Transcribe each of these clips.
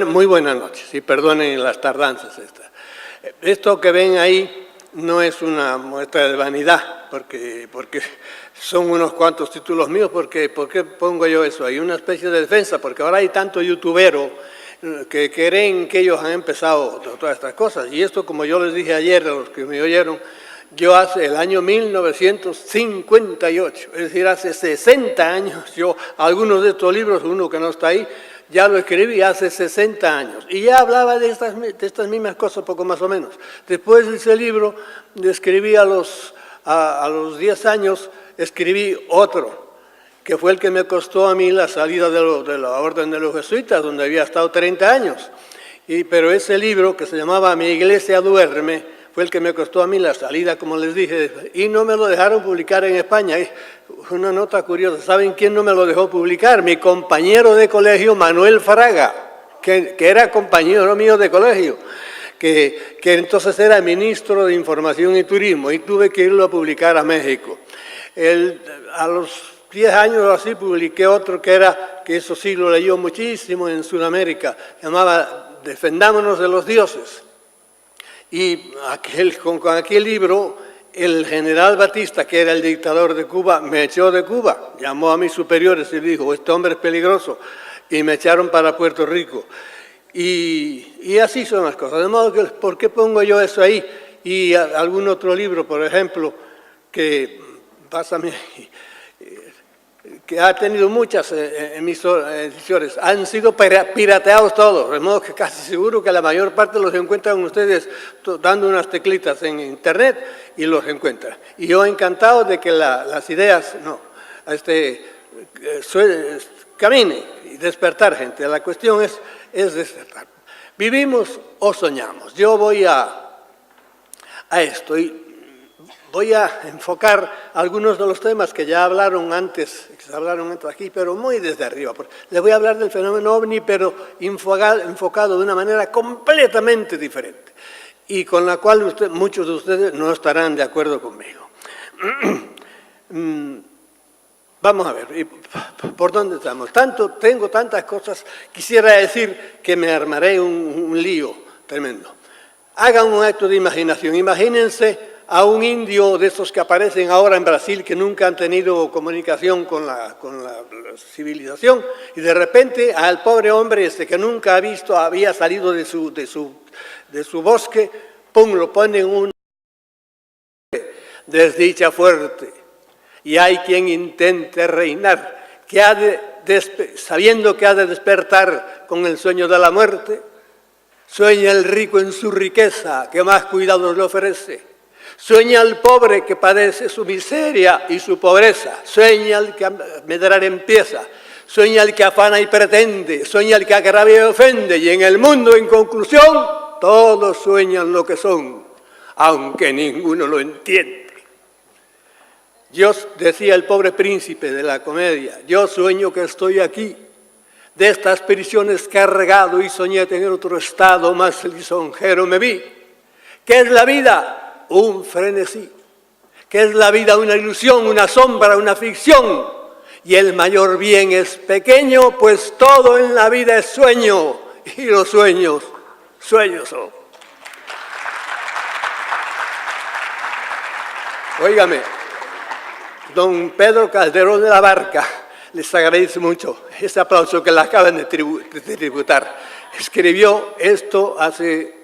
muy buenas noches y perdonen las tardanzas estas. Esto que ven ahí no es una muestra de vanidad, porque son unos cuantos títulos míos. ¿Por qué pongo yo eso? Hay una especie de defensa, porque ahora hay tanto youtubero que creen que ellos han empezado todas estas cosas. Y esto, como yo les dije ayer a los que me oyeron, yo hace el año 1958, es decir, hace 60 años, yo algunos de estos libros, uno que no está ahí, ya lo escribí hace 60 años. Y ya hablaba de estas mismas cosas, poco más o menos. Después de ese libro, escribí a los 10 años, escribí otro, que fue el que me costó a mí la salida de la Orden de los Jesuitas, donde había estado 30 años. Pero ese libro, que se llamaba Mi Iglesia Duerme, fue el que me costó a mí la salida, como les dije, y no me lo dejaron publicar en España. Una nota curiosa, ¿saben quién no me lo dejó publicar? Mi compañero de colegio, Manuel Fraga, que era compañero mío de colegio, que entonces era ministro de Información y Turismo, y tuve que irlo a publicar a México. A los 10 años o así publiqué otro que eso sí lo leyó muchísimo en Sudamérica, llamaba Defendámonos de los dioses. Y con aquel libro, el general Batista, que era el dictador de Cuba, me echó de Cuba. Llamó a mis superiores y dijo, este hombre es peligroso. Y me echaron para Puerto Rico. Y así son las cosas. De modo que, ¿por qué pongo yo eso ahí? Y algún otro libro, por ejemplo, que ha tenido muchas ediciones, han sido pirateados todos, de modo que casi seguro que la mayor parte los encuentran ustedes dando unas teclitas en internet y los encuentran. Y yo encantado de que las ideas caminen y despertar gente. La cuestión es despertar. ¿Vivimos o soñamos? Yo voy a esto y voy a enfocar algunos de los temas que ya hablaron antes, que se hablaron antes aquí, pero muy desde arriba. Les voy a hablar del fenómeno OVNI, pero enfocado de una manera completamente diferente, y con la cual muchos de ustedes no estarán de acuerdo conmigo. Vamos a ver, ¿por dónde estamos? Tengo tantas cosas, quisiera decir que me armaré un lío tremendo. Hagan un acto de imaginación, imagínense a un indio de esos que aparecen ahora en Brasil, que nunca han tenido comunicación con la civilización, y de repente al pobre hombre que nunca había salido de su bosque, ¡pum!, lo ponen una desdicha fuerte. Y hay quien intente reinar, sabiendo que ha de despertar con el sueño de la muerte. Sueña el rico en su riqueza, que más cuidados le ofrece. Sueña el pobre que padece su miseria y su pobreza. Sueña el que a medrar empieza. Sueña el que afana y pretende. Sueña el que agravia y ofende. Y en el mundo, en conclusión, todos sueñan lo que son, aunque ninguno lo entiende. Yo, decía el pobre príncipe de la comedia, yo sueño que estoy aquí, de estas prisiones cargado, y soñé tener otro estado más lisonjero me vi. ¿Qué es la vida? Un frenesí. ¿Qué es la vida? Una ilusión, una sombra, una ficción. Y el mayor bien es pequeño, pues todo en la vida es sueño, y los sueños, sueños son. Óigame, don Pedro Calderón de la Barca, les agradezco mucho ese aplauso que le acaban de tributar. Escribió esto hace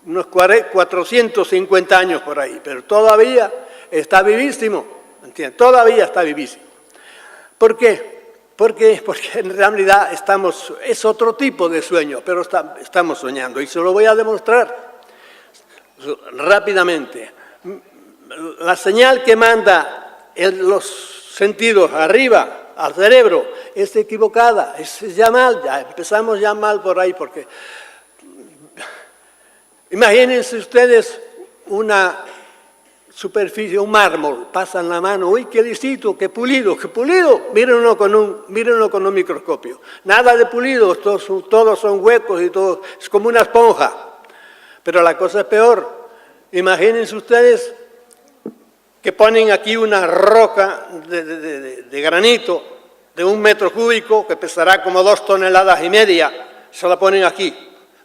unos 450 años por ahí, pero todavía está vivísimo, ¿entiendes? Todavía está vivísimo. ¿Por qué? Porque en realidad es otro tipo de sueño, pero estamos soñando, y se lo voy a demostrar rápidamente. La señal que manda los sentidos arriba al cerebro es equivocada, es ya mal, ya empezamos ya mal por ahí, porque imagínense ustedes una superficie, un mármol, pasan la mano, uy, qué lisito, qué pulido, mírenlo con un microscopio, nada de pulido, todos son huecos y todo, es como una esponja. Pero la cosa es peor, imagínense ustedes que ponen aquí una roca de granito de 1 metro cúbico, que pesará como 2,5 toneladas, se la ponen aquí,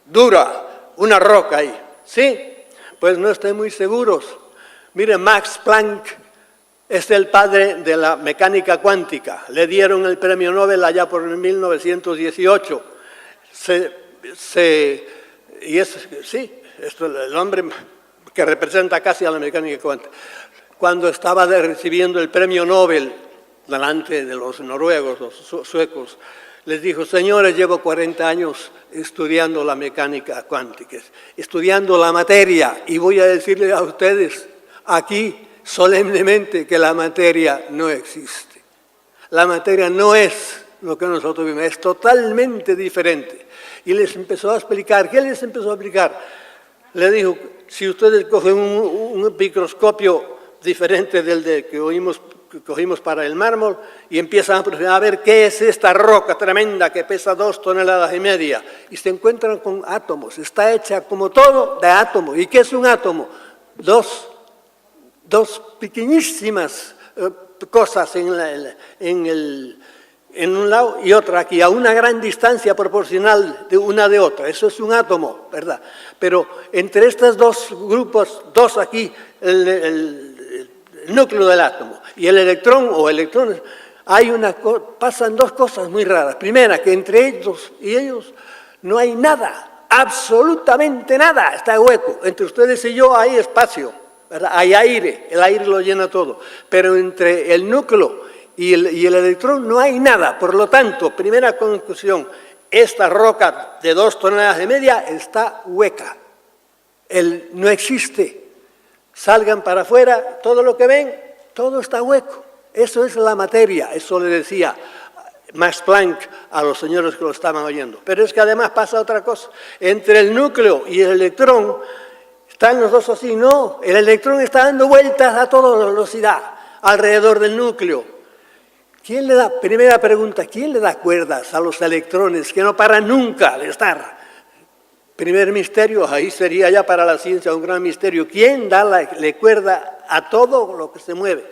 dura, una roca ahí. ¿Sí? Pues no estén muy seguros. Miren, Max Planck es el padre de la mecánica cuántica. Le dieron el premio Nobel allá por 1918. Es el hombre que representa casi a la mecánica cuántica. Cuando estaba recibiendo el premio Nobel delante de los noruegos, los suecos, les dijo: señores, llevo 40 años estudiando la mecánica cuántica, estudiando la materia, y voy a decirles a ustedes aquí solemnemente que la materia no existe. La materia no es lo que nosotros vimos, es totalmente diferente. Y les empezó a explicar. ¿Qué les empezó a explicar? Le dijo: si ustedes cogen un microscopio diferente del que cogimos para el mármol y empiezan a ver qué es esta roca tremenda que pesa 2,5 toneladas, y se encuentran con átomos. Está hecha como todo de átomos. ¿Y qué es un átomo? Dos pequeñísimas cosas en un lado y otra aquí, a una gran distancia proporcional de una de otra. Eso es un átomo, ¿verdad? Pero entre estos dos grupos, dos aquí, el núcleo del átomo y el electrón o electrones, pasan dos cosas muy raras. Primera, que entre ellos y ellos no hay nada, absolutamente nada, está hueco. Entre ustedes y yo hay espacio, ¿verdad? Hay aire, el aire lo llena todo, pero entre el núcleo y el electrón no hay nada. Por lo tanto, primera conclusión, esta roca de 2,5 toneladas está hueca, no existe. Salgan para afuera, todo lo que ven, todo está hueco. Eso es la materia, eso le decía Max Planck a los señores que lo estaban oyendo. Pero es que además pasa otra cosa. Entre el núcleo y el electrón están los dos así. No, el electrón está dando vueltas a toda velocidad alrededor del núcleo. Primera pregunta, ¿quién le da cuerdas a los electrones que no paran nunca de estar? Primer misterio, ahí sería ya para la ciencia un gran misterio. ¿Quién le cuerda a todo lo que se mueve?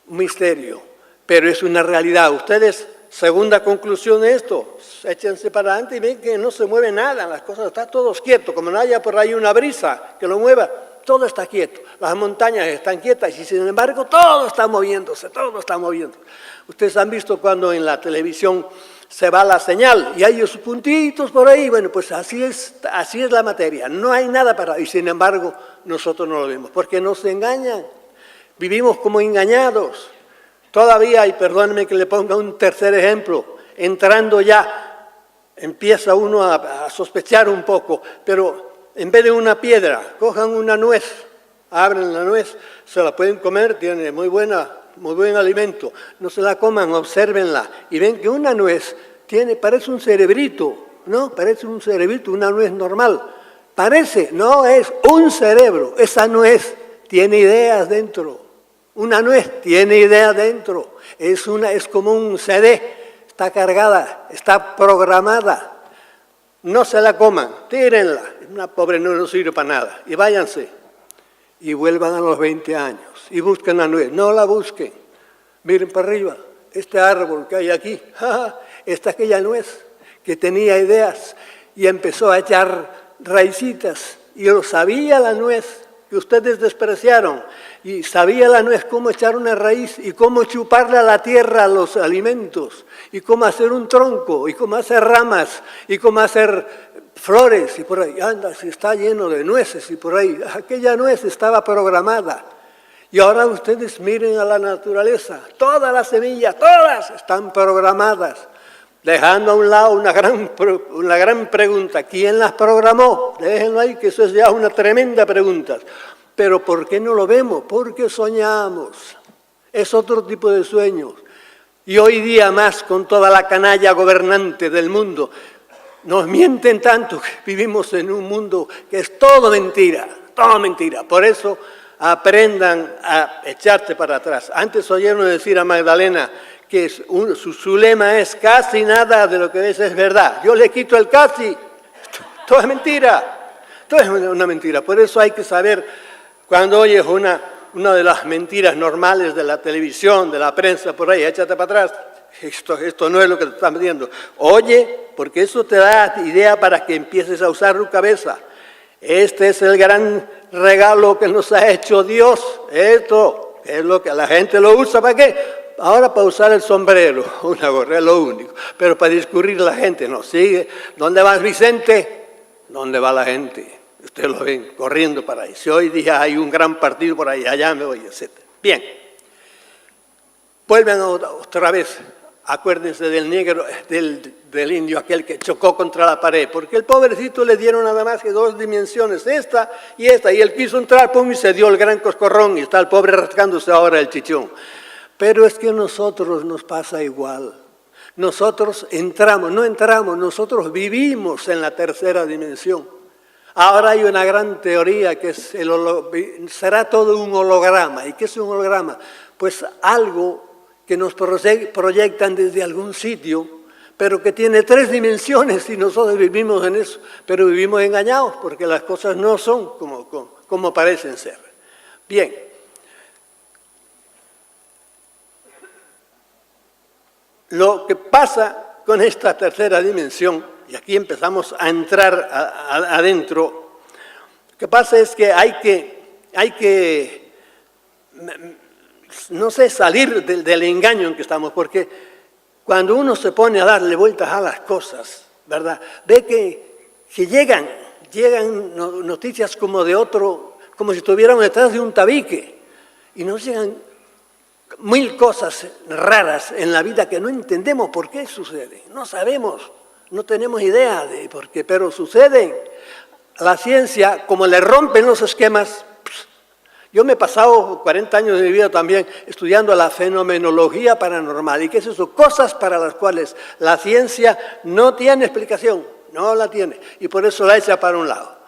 Un misterio, pero es una realidad. Ustedes, segunda conclusión de esto, échense para adelante y ven que no se mueve nada, las cosas están todos quietos, como no haya por ahí una brisa que lo mueva, todo está quieto. Las montañas están quietas y sin embargo todo está moviéndose, todo está moviendo. Ustedes han visto cuando en la televisión se va la señal y hay esos puntitos por ahí. Bueno, pues así es la materia, no hay nada para... Y sin embargo, nosotros no lo vemos, porque nos engañan, vivimos como engañados. Todavía, y perdónenme que le ponga un tercer ejemplo, entrando ya, empieza uno a sospechar un poco, pero en vez de una piedra, cojan una nuez, abren la nuez, se la pueden comer, tiene muy buen alimento, no se la coman, obsérvenla y ven que una nuez parece un cerebrito, ¿no? Parece un cerebrito, una nuez normal. Parece, no es un cerebro, esa nuez tiene ideas dentro. Una nuez tiene ideas dentro, es como un CD, está cargada, está programada. No se la coman, tírenla, una pobre no sirve para nada y váyanse. Y vuelvan a los 20 años y busquen la nuez, no la busquen. Miren para arriba, este árbol que hay aquí, esta aquella nuez que tenía ideas y empezó a echar raicitas y lo sabía la nuez que ustedes despreciaron y sabía la nuez cómo echar una raíz y cómo chuparle a la tierra los alimentos y cómo hacer un tronco y cómo hacer ramas y cómo hacer flores y por ahí, anda, si está lleno de nueces y por ahí, aquella nuez estaba programada. Y ahora ustedes miren a la naturaleza, todas las semillas, todas están programadas, dejando a un lado una gran pregunta, ¿quién las programó? Déjenlo ahí, que eso es ya una tremenda pregunta. Pero ¿por qué no lo vemos? Porque soñamos, es otro tipo de sueños. Y hoy día más con toda la canalla gobernante del mundo, nos mienten tanto que vivimos en un mundo que es todo mentira, todo mentira. Por eso aprendan a echarse para atrás. Antes oyeron decir a Magdalena que su lema es casi nada de lo que es verdad. Yo le quito el casi, todo es mentira, todo es una mentira. Por eso hay que saber, cuando oyes una de las mentiras normales de la televisión, de la prensa, por ahí, échate para atrás, Esto no es lo que te están pidiendo. Oye, porque eso te da idea para que empieces a usar tu cabeza. Este es el gran regalo que nos ha hecho Dios. Esto es lo que la gente lo usa. ¿Para qué? Ahora para usar el sombrero, una gorra, es lo único. Pero para discurrir la gente no sigue. ¿Dónde vas, Vicente? ¿Dónde va la gente? Ustedes lo ven corriendo para ahí. Si hoy día hay un gran partido por ahí, allá me voy, etc. Bien. Vuelven otra vez. Acuérdense del negro, del indio, aquel que chocó contra la pared, porque el pobrecito le dieron nada más que 2 dimensiones, esta, y él quiso entrar, pum, y se dio el gran coscorrón, y está el pobre rascándose ahora el chichón. Pero es que a nosotros nos pasa igual. Nosotros nosotros vivimos en la tercera dimensión. Ahora hay una gran teoría que es será todo un holograma. ¿Y qué es un holograma? Pues algo que nos proyectan desde algún sitio, pero que tiene 3 dimensiones y nosotros vivimos en eso, pero vivimos engañados porque las cosas no son como parecen ser. Bien. Lo que pasa con esta tercera dimensión, y aquí empezamos a entrar adentro, lo que pasa es que hay que no sé, salir del engaño en que estamos, porque cuando uno se pone a darle vueltas a las cosas, ¿verdad? Ve que llegan noticias como si estuviéramos detrás de un tabique, y nos llegan 1000 cosas raras en la vida que no entendemos por qué suceden, no sabemos, no tenemos idea de por qué, pero suceden. La ciencia, como le rompen los esquemas. Yo me he pasado 40 años de mi vida también estudiando la fenomenología paranormal. ¿Y qué es eso? Cosas para las cuales la ciencia no tiene explicación, no la tiene. Y por eso la echa para un lado.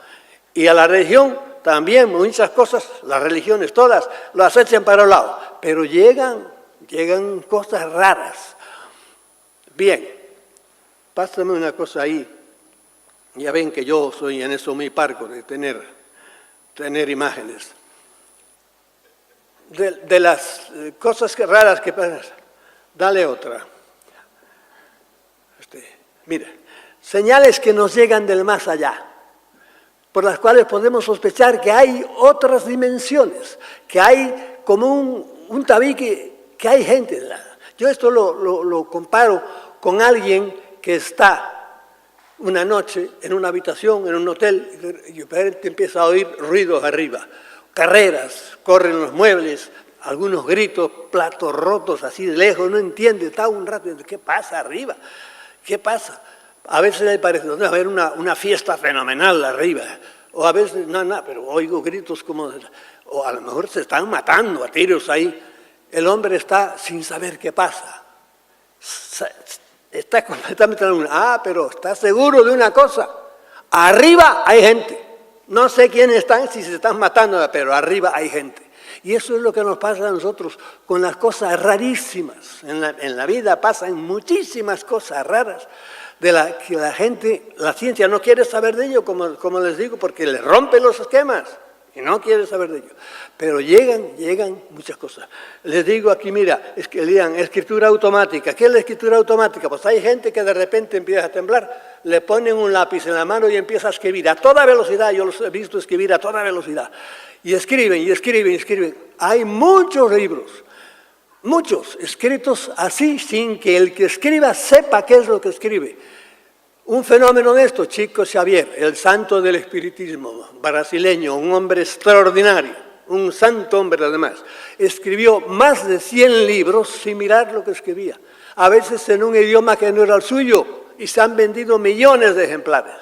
Y a la religión también, muchas cosas, las religiones todas, las echan para un lado. Pero llegan cosas raras. Bien, pásame una cosa ahí. Ya ven que yo soy en eso muy parco de tener imágenes. De las cosas raras que pasan. Dale otra. Mira, señales que nos llegan del más allá, por las cuales podemos sospechar que hay otras dimensiones, que hay como un tabique, que hay gente. Yo esto lo comparo con alguien que está una noche en una habitación, en un hotel, y de repente empieza a oír ruidos arriba. Carreras, corren los muebles, algunos gritos, platos rotos así de lejos, no entiende, está un rato, ¿qué pasa arriba? ¿Qué pasa? A veces le parece, ¿dónde va a haber una fiesta fenomenal arriba? O a veces, no, pero oigo gritos como, o a lo mejor se están matando a tiros ahí. El hombre está sin saber qué pasa. Está completamente pero está seguro de una cosa, arriba hay gente. No sé quiénes están, si se están matando, pero arriba hay gente. Y eso es lo que nos pasa a nosotros con las cosas rarísimas. En la vida pasan muchísimas cosas raras de que la gente, la ciencia no quiere saber de ello, como les digo, porque les rompe los esquemas y no quiere saber de ello. Pero llegan muchas cosas. Les digo aquí, mira, es que lean escritura automática. ¿Qué es la escritura automática? Pues hay gente que de repente empieza a temblar, le ponen un lápiz en la mano y empieza a escribir a toda velocidad. Yo los he visto escribir a toda velocidad. Y escriben, y escriben, y escriben. Hay muchos libros, muchos escritos así, sin que el que escriba sepa qué es lo que escribe. Un fenómeno de esto, Chico Xavier, el santo del espiritismo brasileño, un hombre extraordinario, un santo hombre además, escribió más de 100 libros sin mirar lo que escribía, a veces en un idioma que no era el suyo, y se han vendido millones de ejemplares.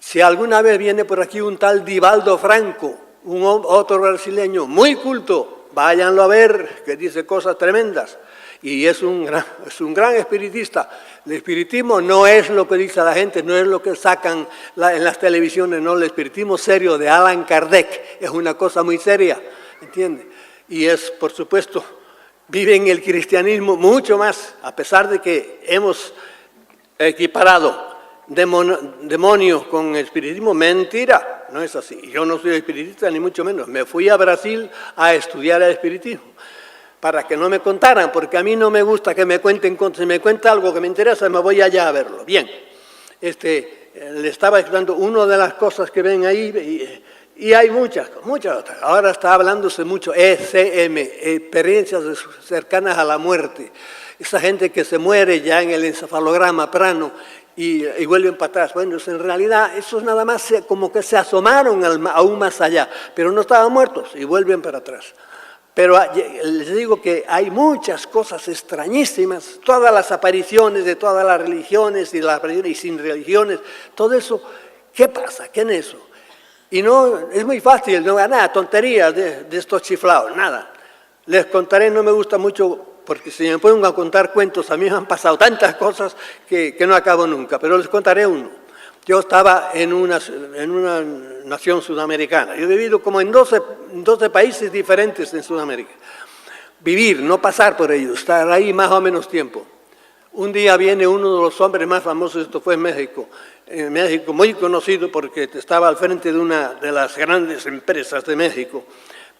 Si alguna vez viene por aquí un tal Divaldo Franco, otro brasileño muy culto, váyanlo a ver, que dice cosas tremendas. Y es un gran espiritista. El espiritismo no es lo que dice la gente, no es lo que sacan en las televisiones, no, el espiritismo serio de Allan Kardec es una cosa muy seria, ¿entiende? Y es, por supuesto, vive en el cristianismo mucho más, a pesar de que hemos equiparado demonios con espiritismo, mentira, no es así. Yo no soy espiritista ni mucho menos, me fui a Brasil a estudiar el espiritismo. para que no me contaran, porque a mí no me gusta que me cuenten, si me cuenta algo que me interesa, me voy allá a verlo. Bien, le estaba explicando una de las cosas que ven ahí, y hay muchas otras. Ahora está hablándose mucho ECM, experiencias cercanas a la muerte. Esa gente que se muere ya en el encefalograma plano y vuelven para atrás. Bueno, en realidad esos nada más como que se asomaron aún más allá, pero no estaban muertos y vuelven para atrás. Pero les digo que hay muchas cosas extrañísimas, todas las apariciones de todas las religiones y sin religiones, todo eso, ¿qué pasa? ¿Qué en eso? Y no, es muy fácil, no, nada, tonterías de estos chiflados, nada. Les contaré, no me gusta mucho, porque si me pongo a contar cuentos, a mí me han pasado tantas cosas que no acabo nunca, pero les contaré uno. Yo estaba en una nación sudamericana, yo he vivido como en 12 países diferentes en Sudamérica. Vivir, no pasar por ellos, estar ahí más o menos tiempo. Un día viene uno de los hombres más famosos, esto fue en México, muy conocido porque estaba al frente de una de las grandes empresas de México,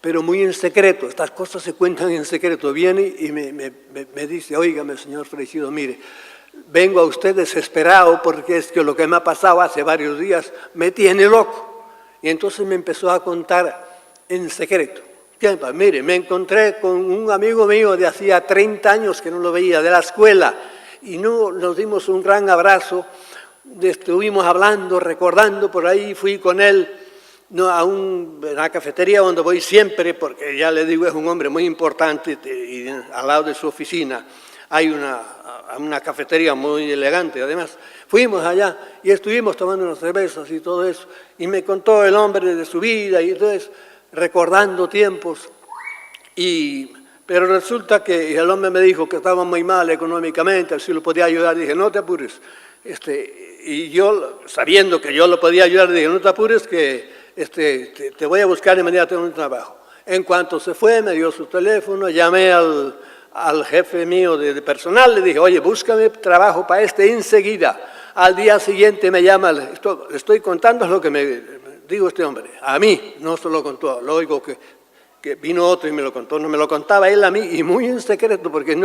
pero muy en secreto, estas cosas se cuentan en secreto. Viene y me dice, óigame, señor Freixedo, mire, vengo a usted desesperado porque es que lo que me ha pasado hace varios días me tiene loco. Y entonces me empezó a contar en secreto. Mire, me encontré con un amigo mío de hacía 30 años que no lo veía, de la escuela, y nos dimos un gran abrazo, estuvimos hablando, recordando por ahí, fui con él a una cafetería donde voy siempre, porque ya le digo, es un hombre muy importante, y al lado de su oficina hay una cafetería muy elegante. Además, fuimos allá y estuvimos tomando unas cervezas y todo eso, y me contó el hombre de su vida, y entonces, recordando tiempos, pero resulta que el hombre me dijo que estaba muy mal económicamente, si lo podía ayudar. Dije, no te apures. Y yo, sabiendo que yo lo podía ayudar, dije, no te apures, que te voy a buscar inmediatamente un trabajo. En cuanto se fue, me dio su teléfono, llamé al jefe mío de personal, le dije, oye, búscame trabajo para enseguida. Al día siguiente me llama, le estoy contando lo que me dijo este hombre. A mí, no se lo contó, lo oigo que vino otro y me lo contó. No me lo contaba él a mí, y muy en secreto, porque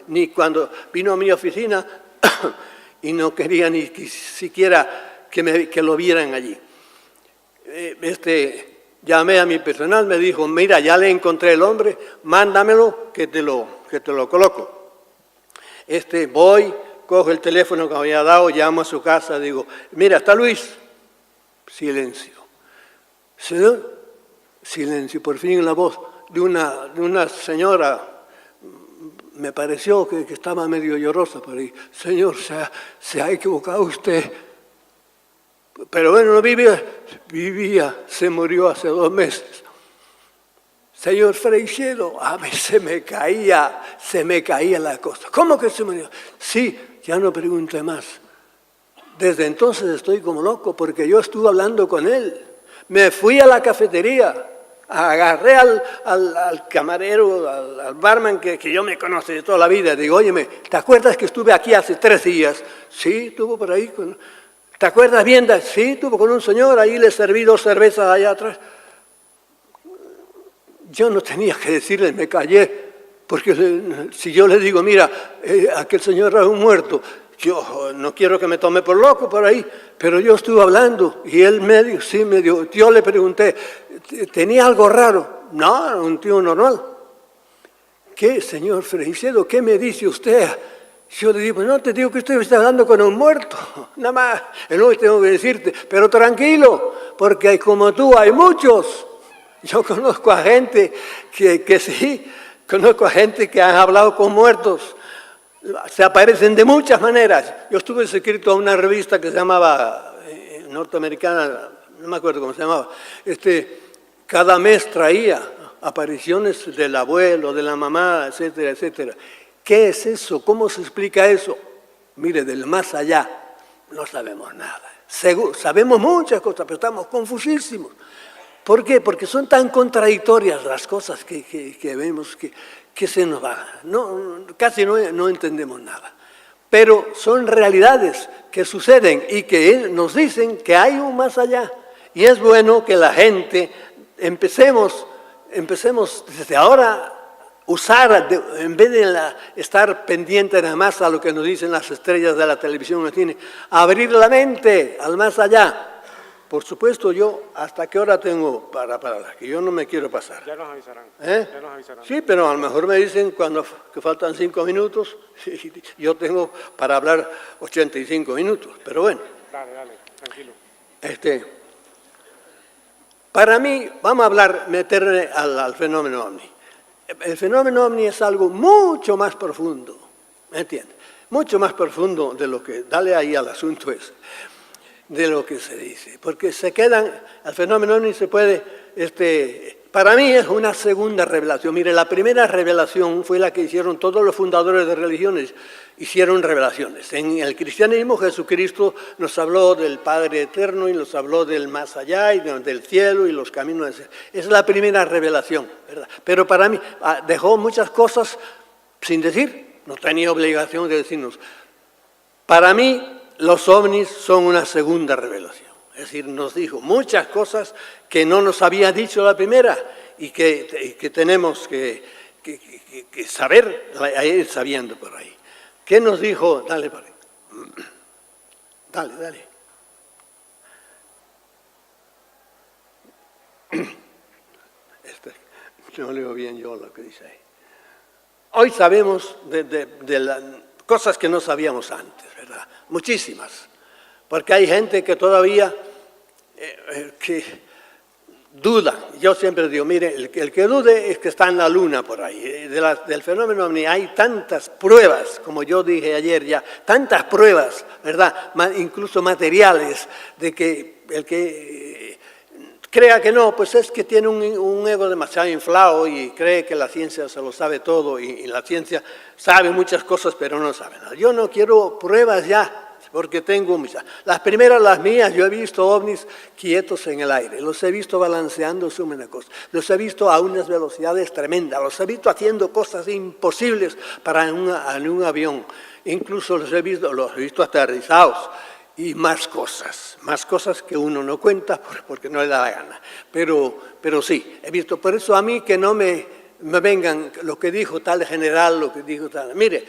ni cuando vino a mi oficina y no quería ni siquiera que lo vieran allí. Llamé a mi personal, me dijo, mira, ya le encontré el hombre, mándamelo que te lo coloco. Voy, cojo el teléfono que me había dado, llamo a su casa, digo, mira, ¿está Luis? Silencio. Señor, silencio, por fin la voz de una señora, me pareció que estaba medio llorosa por ahí. Señor, se ha equivocado usted. Pero bueno, no vivía, se murió hace 2 meses. Señor Freixedo, a mí se me caía la cosa. ¿Cómo que se murió? Sí, ya no pregunté más. Desde entonces estoy como loco porque yo estuve hablando con él. Me fui a la cafetería, agarré al camarero, al barman que yo me conoce de toda la vida. Digo, óyeme, ¿te acuerdas que estuve aquí hace 3 días? Sí, estuvo por ahí. ¿Te acuerdas bien? Sí, estuvo con un señor, ahí le serví 2 cervezas allá atrás. Yo no tenía que decirle, me callé, porque si yo le digo, mira, aquel señor es un muerto, yo no quiero que me tome por loco por ahí, pero yo estuve hablando y él me dijo, yo le pregunté, ¿tenía algo raro? No, era un tío normal. ¿Qué, señor Freixedo, qué me dice usted? Yo le digo, no te digo que usted está hablando con un muerto, nada más, es lo que tengo que decirte, pero tranquilo, porque como tú hay muchos. Yo conozco a gente que sí, conozco a gente que han hablado con muertos. Se aparecen de muchas maneras. Yo estuve suscrito a una revista que se llamaba, norteamericana, no me acuerdo cómo se llamaba. Cada mes traía apariciones del abuelo, de la mamá, etcétera, etcétera. ¿Qué es eso? ¿Cómo se explica eso? Mire, del más allá no sabemos nada. Sabemos muchas cosas, pero estamos confusísimos. ¿Por qué? Porque son tan contradictorias las cosas que vemos que se nos va. Casi no entendemos nada. Pero son realidades que suceden y que nos dicen que hay un más allá. Y es bueno que la gente empecemos desde ahora usar, en vez de estar pendiente nada más a lo que nos dicen las estrellas de la televisión, abrir la mente al más allá. Por supuesto, yo, ¿hasta qué hora tengo para hablar? Que yo no me quiero pasar. Ya nos avisarán. Ya nos avisarán. Sí, pero a lo mejor me dicen que faltan 5 minutos, yo tengo para hablar 85 minutos, pero bueno. Dale, tranquilo. Para mí, vamos a meterme al fenómeno ovni. El fenómeno ovni es algo mucho más profundo, ¿me entiendes? Mucho más profundo de lo que, dale ahí al asunto ese, de lo que se dice. Porque el fenómeno ovni se puede, para mí es una segunda revelación. Mire, la primera revelación fue la que hicieron todos los fundadores de religiones, hicieron revelaciones. En el cristianismo, Jesucristo nos habló del Padre Eterno y nos habló del más allá y del cielo y los caminos. Es la primera revelación, ¿verdad? Pero para mí dejó muchas cosas sin decir, no tenía obligación de decirnos. Para mí, los ovnis son una segunda revelación. Es decir, nos dijo muchas cosas que no nos había dicho la primera y que tenemos que saber, ir sabiendo por ahí. ¿Qué nos dijo? Dale, por ahí. Dale. No leo bien yo lo que dice ahí. Hoy sabemos de las cosas que no sabíamos antes, ¿verdad? Muchísimas. Porque hay gente que todavía que duda. Yo siempre digo, mire, el que dude es que está en la luna por ahí. Del fenómeno ovni hay tantas pruebas, como yo dije ayer ya, tantas pruebas, ¿verdad? Incluso materiales, de que el que crea que no, pues es que tiene un ego demasiado inflado y cree que la ciencia se lo sabe todo y la ciencia sabe muchas cosas, pero no sabe nada. Yo no quiero pruebas ya, porque tengo las primeras, las mías, yo he visto ovnis quietos en el aire, los he visto balanceándose una cosa, los he visto a unas velocidades tremendas, los he visto haciendo cosas imposibles en un avión, incluso los he visto aterrizados y más cosas que uno no cuenta porque no le da la gana, pero sí, he visto, por eso a mí que no me vengan lo que dijo tal general, lo que dijo tal, mire,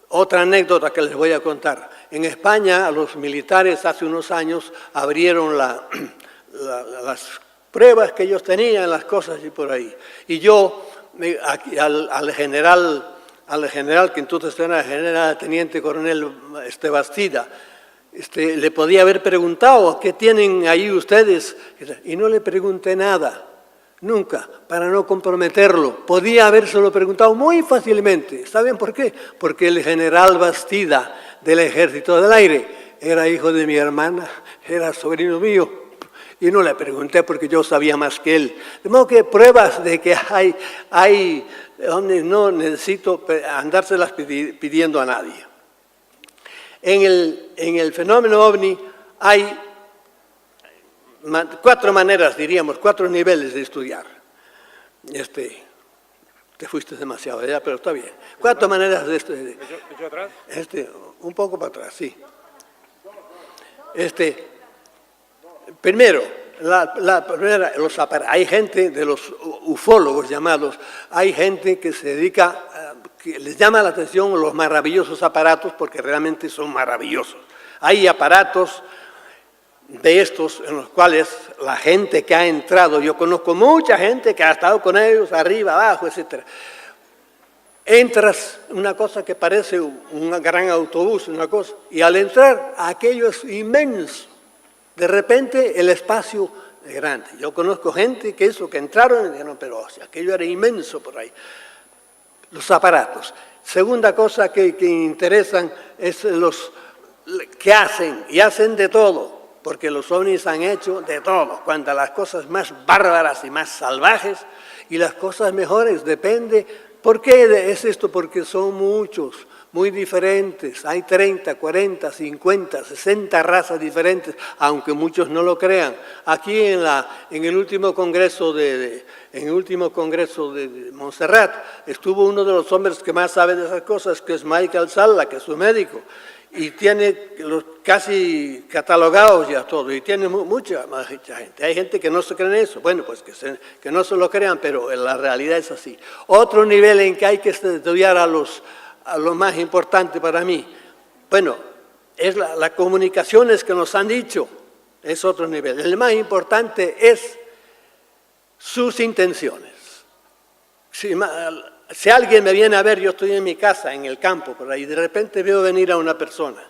otra anécdota que les voy a contar. En España, a los militares hace unos años abrieron las pruebas que ellos tenían, las cosas y por ahí. Y yo, al general, que entonces era el general teniente coronel Bastida, le podía haber preguntado, ¿qué tienen ahí ustedes? Y no le pregunté nada. Nunca, para no comprometerlo. Podía habérselo preguntado muy fácilmente. ¿Saben por qué? Porque el general Bastida del Ejército del Aire era hijo de mi hermana, era sobrino mío. Y no le pregunté porque yo sabía más que él. De modo que pruebas de que hay donde no necesito andárselas pidiendo a nadie. En el fenómeno ovni hay 4 maneras, diríamos, 4 niveles de estudiar. Te fuiste demasiado allá, pero está bien. 4 maneras de estudiar. ¿Yo atrás? Un poco para atrás, sí. Primero, la primera, hay gente de los ufólogos llamados, hay gente que se dedica, que les llama la atención los maravillosos aparatos porque realmente son maravillosos. Hay aparatos de estos en los cuales la gente que ha entrado, yo conozco mucha gente que ha estado con ellos arriba, abajo, etc. Entras, una cosa que parece un gran autobús, una cosa, y al entrar aquello es inmenso. De repente el espacio es grande. Yo conozco gente que entraron y dijeron, pero aquello era inmenso por ahí. Los aparatos. Segunda cosa que interesan es los que hacen, y hacen de todo. Porque los ovnis han hecho de todo, cuanto a las cosas más bárbaras y más salvajes, y las cosas mejores, depende. ¿Por qué es esto? Porque son muchos, muy diferentes. Hay 30, 40, 50, 60 razas diferentes, aunque muchos no lo crean. Aquí en el último congreso de Montserrat estuvo uno de los hombres que más sabe de esas cosas, que es Michael Salla, que es su médico. y tiene los casi catalogados ya todo, y tiene mucha gente. Hay gente que no se cree en eso. Bueno, pues que no se lo crean, pero la realidad es así. Otro nivel en que hay que estudiar a lo más importante para mí, bueno, es las comunicaciones que nos han dicho, es otro nivel. El más importante es sus intenciones. Si alguien me viene a ver, yo estoy en mi casa, en el campo, por ahí, de repente veo venir a una persona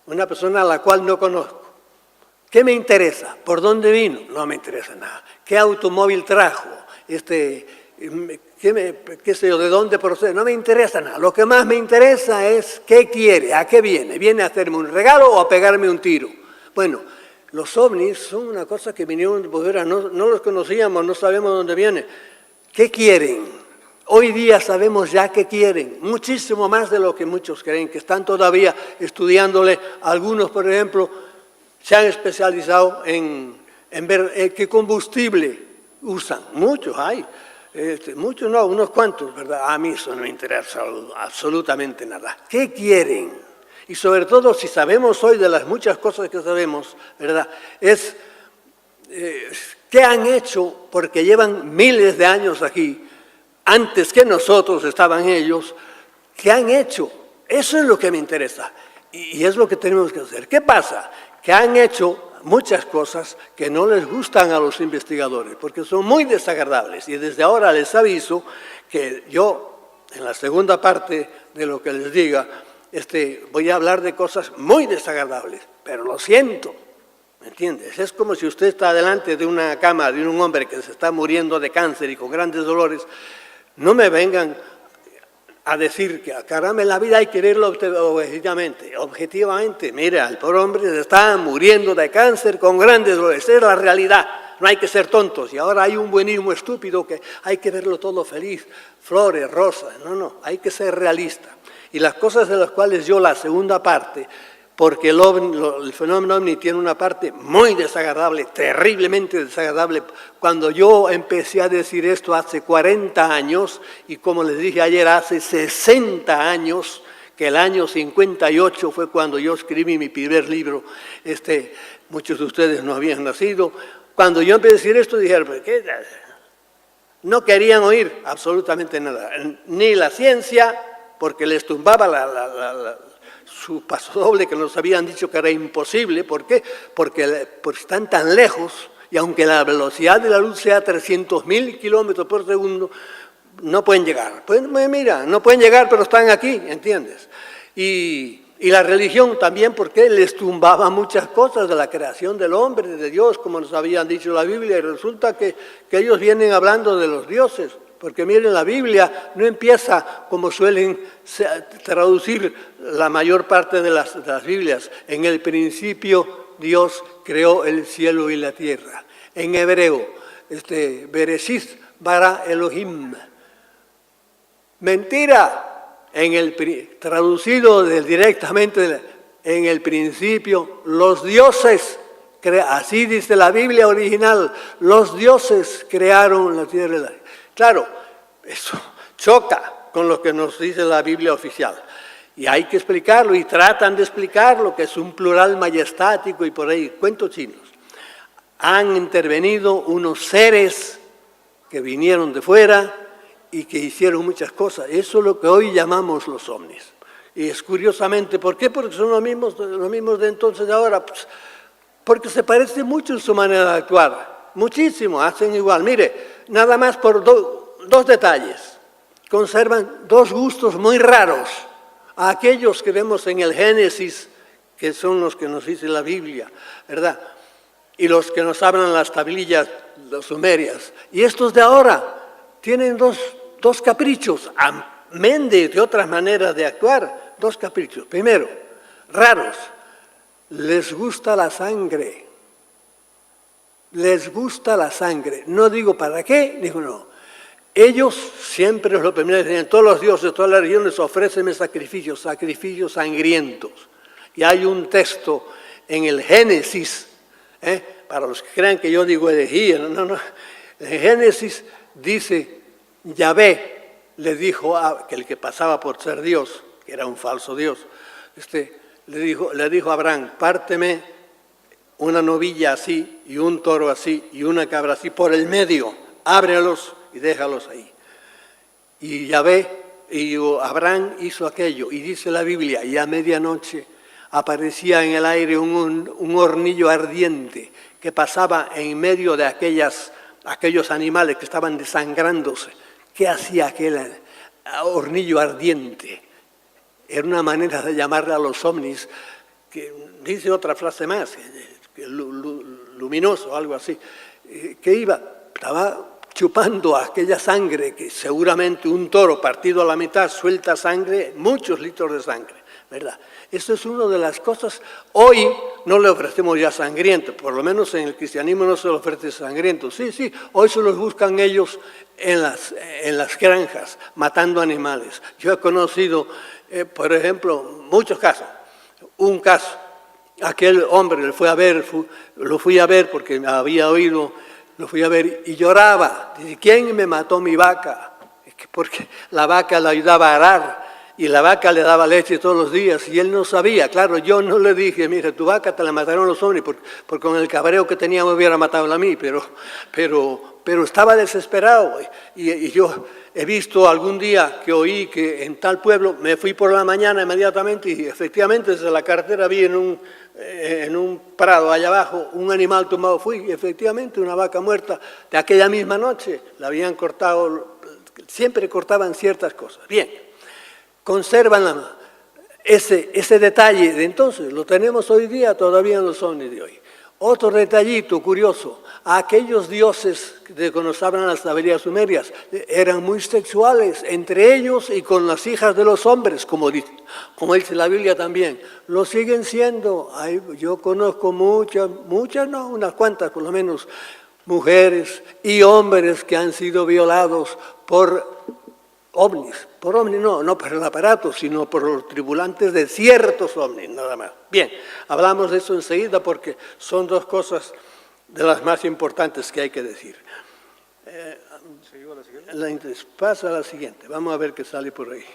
a la cual no conozco. ¿Qué me interesa? ¿Por dónde vino? No me interesa nada. ¿Qué automóvil trajo? ¿Qué sé yo? ¿De dónde procede? No me interesa nada. Lo que más me interesa es qué quiere, a qué viene. ¿Viene a hacerme un regalo o a pegarme un tiro? Bueno, los ovnis son una cosa que vinieron de fuera, no los conocíamos, no sabemos dónde vienen. ¿Qué quieren? Hoy día sabemos ya qué quieren, muchísimo más de lo que muchos creen, que están todavía estudiándole. Algunos, por ejemplo, se han especializado en ver qué combustible usan. Muchos hay, muchos no, unos cuantos, ¿verdad? A mí eso no me interesa absolutamente nada. ¿Qué quieren? Y sobre todo, si sabemos hoy de las muchas cosas que sabemos, ¿verdad? Es qué han hecho, porque llevan miles de años aquí. Antes que nosotros estaban ellos, ¿qué han hecho? Eso es lo que me interesa y es lo que tenemos que hacer. ¿Qué pasa? Que han hecho muchas cosas que no les gustan a los investigadores porque son muy desagradables y desde ahora les aviso que yo, en la segunda parte de lo que les diga, voy a hablar de cosas muy desagradables, pero lo siento. ¿Me entiendes? Es como si usted está delante de una cama de un hombre que se está muriendo de cáncer y con grandes dolores. No me vengan a decir que, caramba, en la vida hay que verlo objetivamente. Objetivamente, mira, el pobre hombre se está muriendo de cáncer con grandes dolores. Esa es la realidad. No hay que ser tontos. Y ahora hay un buenismo estúpido que hay que verlo todo feliz, flores, rosas. No, hay que ser realista. Y las cosas de las cuales yo, la segunda parte, porque el fenómeno ovni tiene una parte muy desagradable, terriblemente desagradable. Cuando yo empecé a decir esto hace 40 años, y como les dije ayer, hace 60 años, que el año 58 fue cuando yo escribí mi primer libro, muchos de ustedes no habían nacido. Cuando yo empecé a decir esto, dijeron, ¿qué? No querían oír absolutamente nada, ni la ciencia, porque les tumbaba su pasodoble, que nos habían dicho que era imposible. ¿Por qué? Porque están tan lejos, y aunque la velocidad de la luz sea 300.000 kilómetros por segundo, no pueden llegar. Pues mira, no pueden llegar, pero están aquí, ¿entiendes? Y la religión también, porque les tumbaba muchas cosas de la creación del hombre, de Dios, como nos habían dicho la Biblia, y resulta que ellos vienen hablando de los dioses. Porque miren, la Biblia no empieza como suelen traducir la mayor parte de las Biblias. En el principio Dios creó el cielo y la tierra. En hebreo, Bereshit bara Elohim. Mentira. Traducido directamente en el principio, los dioses, así dice la Biblia original, los dioses crearon la tierra y la tierra. Claro, eso choca con lo que nos dice la Biblia oficial. Y hay que explicarlo, y tratan de explicarlo, que es un plural majestático y por ahí, cuentos chinos. Han intervenido unos seres que vinieron de fuera y que hicieron muchas cosas. Eso es lo que hoy llamamos los ovnis. Y es curiosamente, ¿por qué? Porque son los mismos de entonces de ahora. Pues, porque se parece mucho en su manera de actuar. Muchísimo, hacen igual. Mire, nada más por dos detalles. Conservan dos gustos muy raros. A aquellos que vemos en el Génesis, que son los que nos dice la Biblia, ¿verdad? Y los que nos hablan las tablillas, las sumerias. Y estos de ahora tienen dos caprichos, amén de otras maneras de actuar, dos caprichos. Primero, raros, les gusta la sangre. Les gusta la sangre. No digo para qué, digo no. Ellos siempre, lo primero que tienen, todos los dioses, todas las religiones ofrecen sacrificios sangrientos. Y hay un texto en el Génesis, para los que crean que yo digo herejía, no. En Génesis dice, Yahvé le dijo que el que pasaba por ser Dios, que era un falso Dios, le dijo a Abraham, párteme una novilla así y un toro así y una cabra así por el medio, ábrelos y déjalos ahí. Y Abraham hizo aquello, y dice la Biblia, y a medianoche aparecía en el aire un hornillo ardiente que pasaba en medio de aquellos animales que estaban desangrándose. ¿Qué hacía aquel hornillo ardiente? Era una manera de llamarle a los ovnis, que dice otra frase más, luminoso, algo así, que estaba chupando aquella sangre, que seguramente un toro partido a la mitad suelta sangre, muchos litros de sangre, ¿verdad? Eso es una de las cosas. Hoy no le ofrecemos ya sangriento, por lo menos en el cristianismo no se le ofrece sangriento. Sí, hoy se los buscan ellos en las granjas, matando animales. Yo he conocido, por ejemplo, muchos casos. Un caso, aquel hombre lo fui a ver porque me había oído, lo fui a ver y lloraba. Dice, ¿quién me mató mi vaca? Porque la vaca la ayudaba a arar y la vaca le daba leche todos los días y él no sabía. Claro, yo no le dije, mira, tu vaca te la mataron los hombres porque con el cabreo que tenía me hubiera matado a mí, pero estaba desesperado. Y yo he visto algún día que oí que en tal pueblo, me fui por la mañana inmediatamente y efectivamente desde la carretera vi en un prado allá abajo un animal tumbado. Fui y efectivamente una vaca muerta de aquella misma noche, la habían cortado, siempre cortaban ciertas cosas. Bien, conservan ese detalle de entonces, lo tenemos hoy día todavía en los ovnis de hoy. Otro detallito curioso, aquellos dioses que conocían las sabidurías sumerias eran muy sexuales entre ellos y con las hijas de los hombres, como dice la Biblia también. Lo siguen siendo. Yo conozco muchas, no, unas cuantas por lo menos, mujeres y hombres que han sido violados por ovnis. Por ovnis no por el aparato, sino por los tripulantes de ciertos ovnis, nada más. Bien, hablamos de eso enseguida porque son dos cosas de las más importantes que hay que decir. Pasa a la siguiente, vamos a ver qué sale por ahí.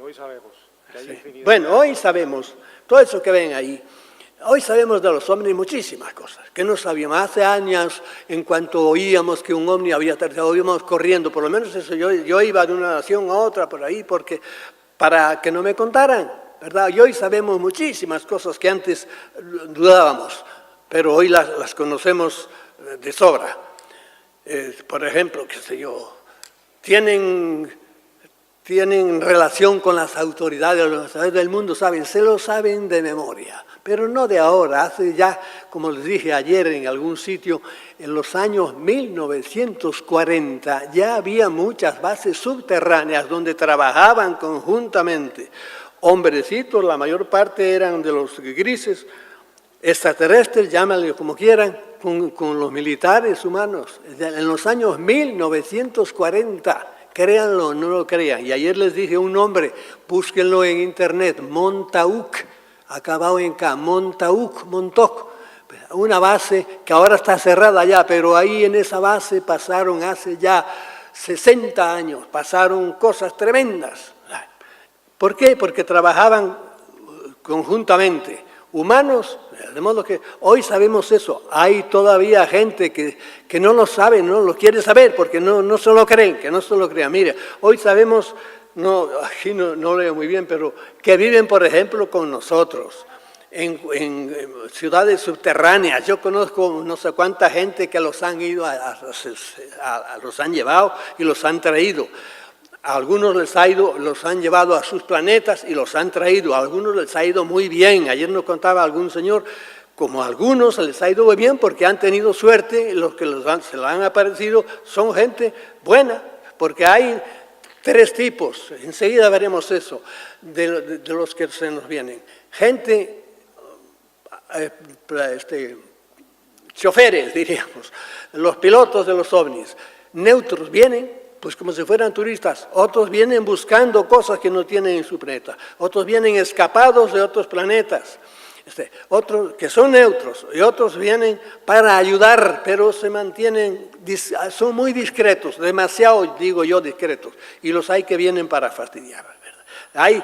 Hoy sabemos. Sí. Bueno, hoy sabemos, todo eso que ven ahí, hoy sabemos de los ovnis muchísimas cosas, que no sabíamos. Hace años, en cuanto oíamos que un ovni había aterrizado, íbamos corriendo, por lo menos eso, yo iba de una nación a otra por ahí, para que no me contaran, ¿verdad? Y hoy sabemos muchísimas cosas que antes dudábamos, pero hoy las conocemos de sobra. Por ejemplo, qué sé yo, tienen relación con las autoridades del mundo, se lo saben de memoria. Pero no de ahora, hace ya, como les dije ayer en algún sitio, en los años 1940 ya había muchas bases subterráneas donde trabajaban conjuntamente hombrecitos, la mayor parte eran de los grises, extraterrestres, llámenle como quieran, con los militares humanos. En los años 1940, créanlo o no lo crean, y ayer les dije un nombre, búsquenlo en internet, Montauk, acabado en K, Montauk, una base que ahora está cerrada ya, pero ahí en esa base pasaron hace ya 60 años, pasaron cosas tremendas. ¿Por qué? Porque trabajaban conjuntamente, humanos, de modo que hoy sabemos eso. Hay todavía gente que no lo sabe, no lo quiere saber, porque no se lo creen, que no se lo crean. Mire, hoy sabemos, aquí no leo muy bien, pero que viven, por ejemplo, con nosotros, en ciudades subterráneas. Yo conozco no sé cuánta gente que los han ido, los han llevado y los han traído. A algunos los han llevado a sus planetas y los han traído. A algunos les ha ido muy bien. Ayer nos contaba algún señor, como a algunos les ha ido muy bien porque han tenido suerte, los que se les han aparecido son gente buena, porque hay tres tipos, enseguida veremos eso, de los que se nos vienen. Gente, choferes diríamos, los pilotos de los ovnis, neutros vienen, pues como si fueran turistas, otros vienen buscando cosas que no tienen en su planeta, otros vienen escapados de otros planetas, otros que son neutros y otros vienen para ayudar, pero se mantienen, son muy discretos, demasiado, digo yo, discretos, y los hay que vienen para fastidiar, ¿verdad? Hay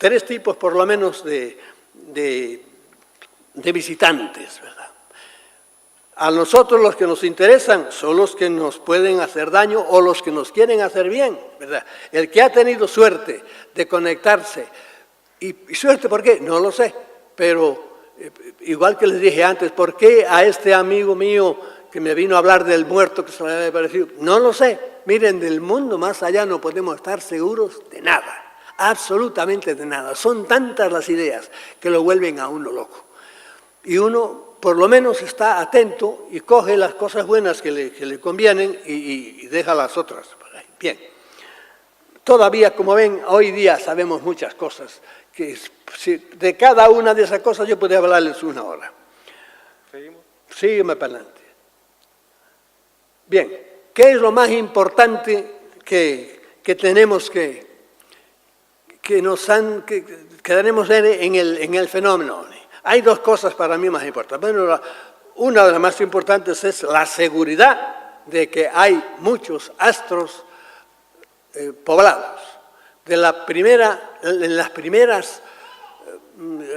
tres tipos por lo menos de visitantes, ¿verdad? A nosotros los que nos interesan son los que nos pueden hacer daño o los que nos quieren hacer bien, ¿verdad? El que ha tenido suerte de conectarse, y suerte ¿por qué? No lo sé, pero igual que les dije antes, ¿por qué a este amigo mío que me vino a hablar del muerto que se le había parecido? No lo sé. Miren, del mundo más allá no podemos estar seguros de nada, absolutamente de nada. Son tantas las ideas que lo vuelven a uno loco. Y uno por lo menos está atento y coge las cosas buenas que le convienen y deja las otras. Bien. Todavía, como ven, hoy día sabemos muchas cosas, que de cada una de esas cosas yo podría hablarles una hora. ¿Seguimos? Sígueme para adelante. Bien, ¿qué es lo más importante que tenemos que tenemos en el fenómeno? Hay dos cosas para mí más importantes. Bueno, una de las más importantes es la seguridad de que hay muchos astros poblados. En las primeras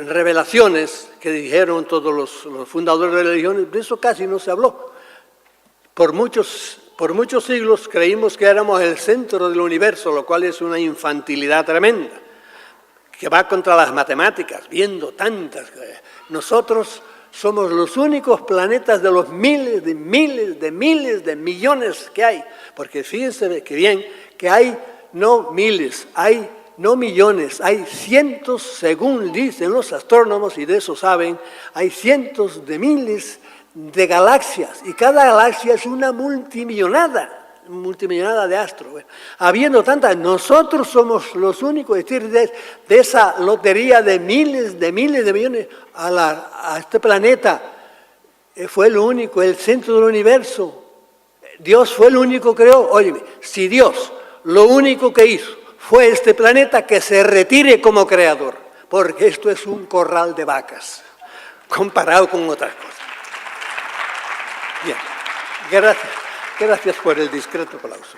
revelaciones que dijeron todos los fundadores de religiones, de eso casi no se habló. Por muchos siglos creímos que éramos el centro del universo, lo cual es una infantilidad tremenda, que va contra las matemáticas, viendo tantas. Nosotros somos los únicos planetas de los miles de millones que hay, porque fíjense que bien, que hay no miles, hay no millones, hay cientos, según dicen los astrónomos, y de eso saben, hay cientos de miles de galaxias, y cada galaxia es una multimillonada de astros. Bueno, habiendo tantas, nosotros somos los únicos, es decir, de esa lotería de miles de millones a este planeta, fue el único, el centro del universo. Dios fue el único que creó. Óyeme, si Dios lo único que hizo fue este planeta, que se retire como creador, porque esto es un corral de vacas, comparado con otras cosas. Bien, gracias por el discreto aplauso.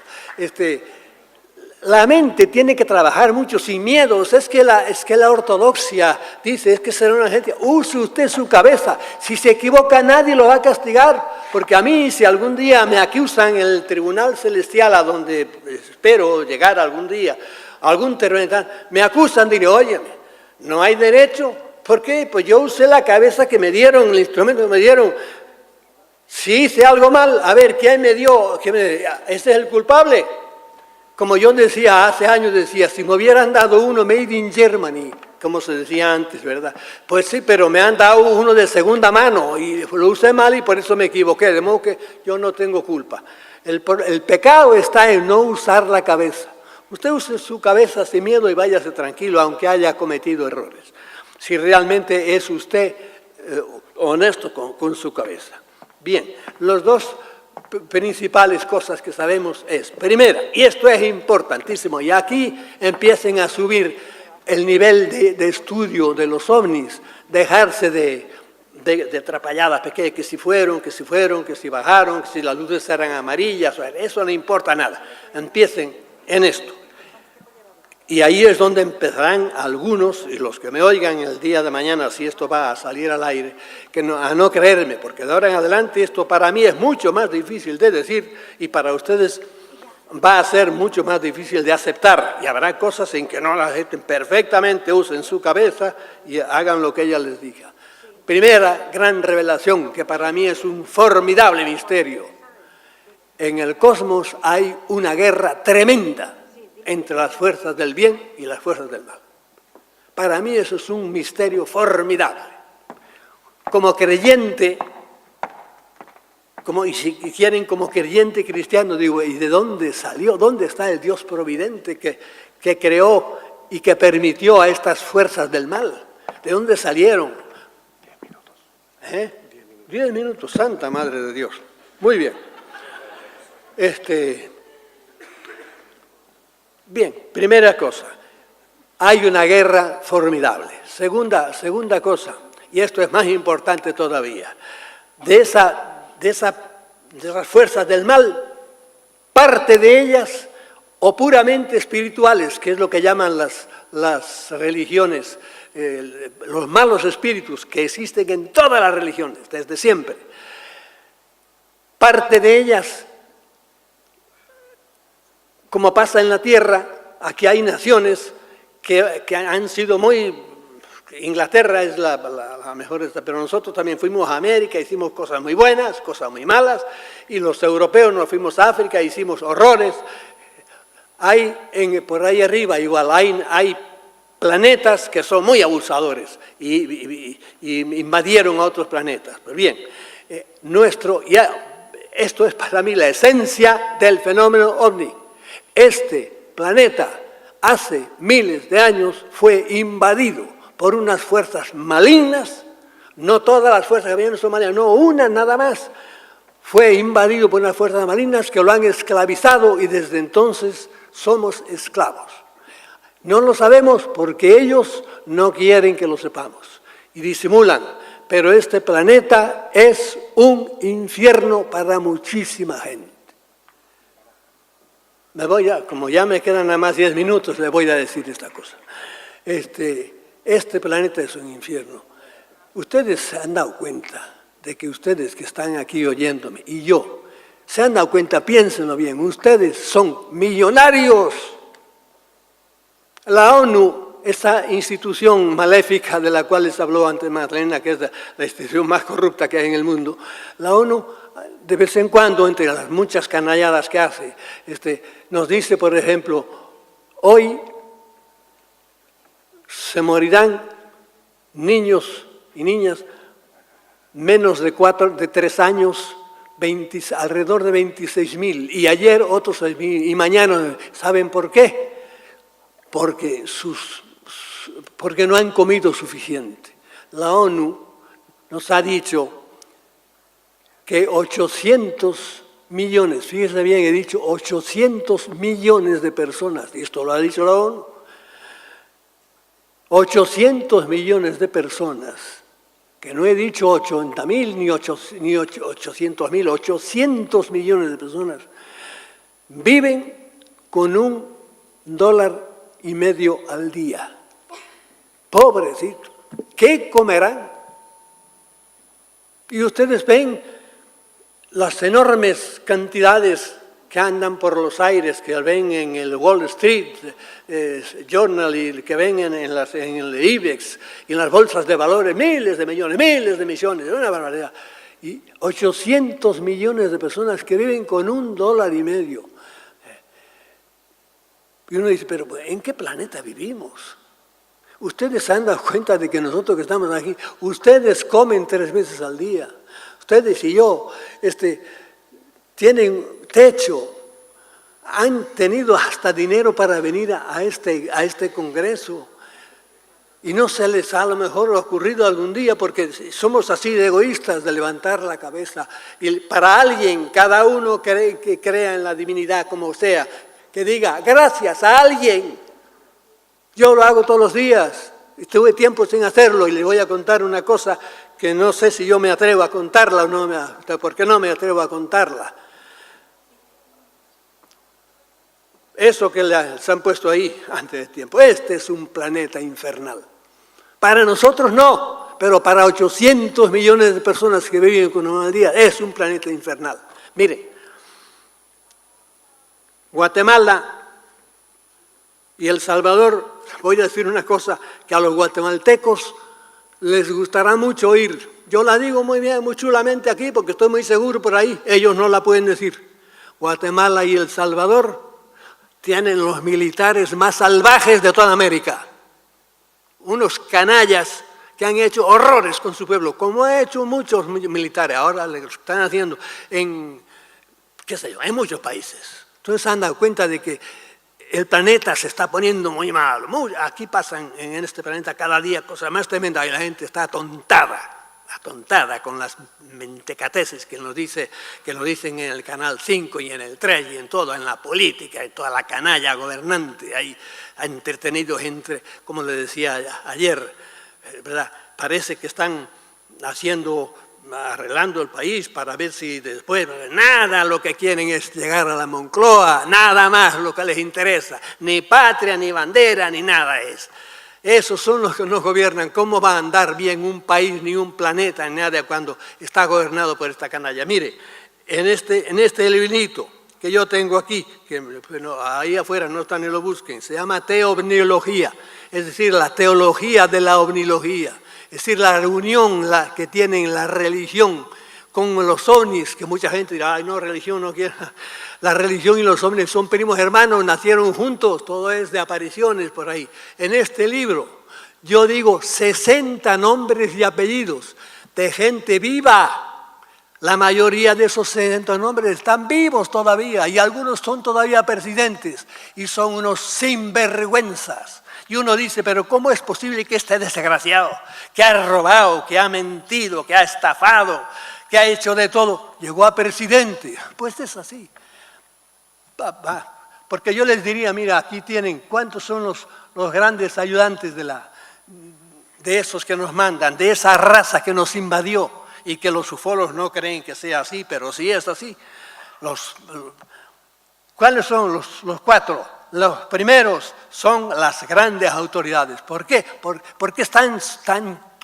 La mente tiene que trabajar mucho sin miedos. Es que la ortodoxia dice, es que será una gente, use usted su cabeza. Si se equivoca nadie lo va a castigar, porque a mí si algún día me acusan en el tribunal celestial, a donde espero llegar algún día, algún terrenal, me acusan, diré, óyeme, no hay derecho. ¿Por qué? Pues yo usé la cabeza que me dieron, el instrumento que me dieron. Si hice algo mal, a ver, ¿quién me dio? ¿Ese es el culpable? Como yo decía, hace años decía, si me hubieran dado uno made in Germany, como se decía antes, ¿verdad? Pues sí, pero me han dado uno de segunda mano y lo usé mal y por eso me equivoqué, de modo que yo no tengo culpa. El pecado está en no usar la cabeza. Usted use su cabeza sin miedo y váyase tranquilo, aunque haya cometido errores. Si realmente es usted honesto con su cabeza. Bien, los dos principales cosas que sabemos es, primera, y esto es importantísimo, y aquí empiecen a subir el nivel de estudio de los ovnis, dejarse de atrapalladas pequeñas, que si fueron, que si bajaron, que si las luces eran amarillas, eso no importa nada, empiecen en esto. Y ahí es donde empezarán algunos, y los que me oigan el día de mañana, si esto va a salir al aire, a no creerme, porque de ahora en adelante esto para mí es mucho más difícil de decir y para ustedes va a ser mucho más difícil de aceptar. Y habrá cosas en que no la acepten perfectamente, usen su cabeza y hagan lo que ella les diga. Primera gran revelación, que para mí es un formidable misterio. En el cosmos hay una guerra tremenda entre las fuerzas del bien y las fuerzas del mal. Para mí eso es un misterio formidable. Como creyente, y si quieren como creyente cristiano, digo, ¿y de dónde salió? ¿Dónde está el Dios providente que creó y que permitió a estas fuerzas del mal? ¿De dónde salieron? 10 minutos. 10 minutos, Santa Madre de Dios. Muy bien. Bien, primera cosa, hay una guerra formidable. Segunda cosa, y esto es más importante todavía, de esas fuerzas del mal, parte de ellas o puramente espirituales, que es lo que llaman las religiones, los malos espíritus que existen en todas las religiones, desde siempre. Parte de ellas, como pasa en la tierra, aquí hay naciones que han sido muy... Inglaterra es la mejor, pero nosotros también fuimos a América, hicimos cosas muy buenas, cosas muy malas, y los europeos nos fuimos a África, hicimos horrores. Por ahí arriba igual hay planetas que son muy abusadores y invadieron a otros planetas. Pues bien, esto es para mí la esencia del fenómeno ovni. Este planeta hace miles de años fue invadido por unas fuerzas malignas, no todas las fuerzas que habían son malignas, no, una nada más, fue invadido por unas fuerzas malignas que lo han esclavizado y desde entonces somos esclavos. No lo sabemos porque ellos no quieren que lo sepamos y disimulan, pero este planeta es un infierno para muchísima gente. Como ya me quedan nada más 10 minutos, le voy a decir esta cosa. Este planeta es un infierno. Ustedes se han dado cuenta de que ustedes que están aquí oyéndome y yo, se han dado cuenta, piénsenlo bien, ustedes son millonarios. La ONU, esa institución maléfica de la cual les habló antes Magdalena, que es la institución más corrupta que hay en el mundo, la ONU de vez en cuando, entre las muchas canalladas que hace, nos dice, por ejemplo, hoy se morirán niños y niñas menos de 3 años, alrededor de 26.000, y ayer otros 6.000, y mañana, ¿saben por qué? Porque no han comido suficiente. La ONU nos ha dicho que 800 millones, fíjense bien, he dicho 800 millones de personas, y esto lo ha dicho la ONU, 800 millones de personas, que no he dicho 80.000 ni 800.000, 800 millones de personas, viven con $1,50 al día. Pobrecito, ¿qué comerán? Y ustedes ven las enormes cantidades que andan por los aires, que ven en el Wall Street Journal y que ven en el IBEX y en las bolsas de valores, miles de millones, una barbaridad. Y 800 millones de personas que viven con $1,50. Y uno dice, pero ¿en qué planeta vivimos? Ustedes se han dado cuenta de que nosotros que estamos aquí, ustedes comen 3 veces al día. Ustedes y yo tienen techo, han tenido hasta dinero para venir a este congreso y no se les ha a lo mejor ocurrido algún día porque somos así de egoístas de levantar la cabeza y para alguien, cada uno que crea en la divinidad como sea, que diga gracias a alguien. Yo lo hago todos los días, estuve tiempo sin hacerlo y les voy a contar una cosa que no sé si yo me atrevo a contarla o no, porque no me atrevo a contarla. Eso que se han puesto ahí antes de tiempo, este es un planeta infernal. Para nosotros no, pero para 800 millones de personas que viven con un día es un planeta infernal. Mire, Guatemala y El Salvador, voy a decir una cosa que a los guatemaltecos les gustará mucho oír. Yo la digo muy bien, muy chulamente aquí porque estoy muy seguro por ahí, ellos no la pueden decir. Guatemala y El Salvador tienen los militares más salvajes de toda América. Unos canallas que han hecho horrores con su pueblo, como han hecho muchos militares, ahora lo están haciendo en muchos países. Entonces se han dado cuenta de que el planeta se está poniendo muy mal. Aquí pasan en este planeta cada día cosas más tremendas y la gente está atontada con las mentecateces que lo dicen en el Canal 5 y en el 3 y en todo, en la política y toda la canalla gobernante ahí entretenidos entre, como le decía ayer, ¿verdad? Parece que están haciendo arreglando el país para ver si después, nada, lo que quieren es llegar a la Moncloa, nada más lo que les interesa, ni patria, ni bandera, ni nada es. Esos son los que nos gobiernan. ¿Cómo va a andar bien un país, ni un planeta, ni nada cuando está gobernado por esta canalla? Mire, en este librito que yo tengo aquí, que bueno, ahí afuera no está ni lo busquen, se llama teovniología, es decir, la teología de la ovnilogía, es decir, la reunión que tienen la religión con los ovnis, que mucha gente dirá, ay no, religión no quiero. La religión y los ovnis son primos hermanos, nacieron juntos, todo es de apariciones por ahí. En este libro yo digo 60 nombres y apellidos de gente viva. La mayoría de esos 60 nombres están vivos todavía y algunos son todavía presidentes y son unos sinvergüenzas. Y uno dice, pero ¿cómo es posible que este desgraciado, que ha robado, que ha mentido, que ha estafado, que ha hecho de todo, llegó a presidente? Pues es así. Porque yo les diría, mira, aquí tienen, ¿cuántos son los grandes ayudantes de esos que nos mandan, de esa raza que nos invadió? Y que los ufólogos no creen que sea así, pero sí es así. ¿Cuáles son los cuatro? Los primeros son las grandes autoridades. ¿Por qué? Porque están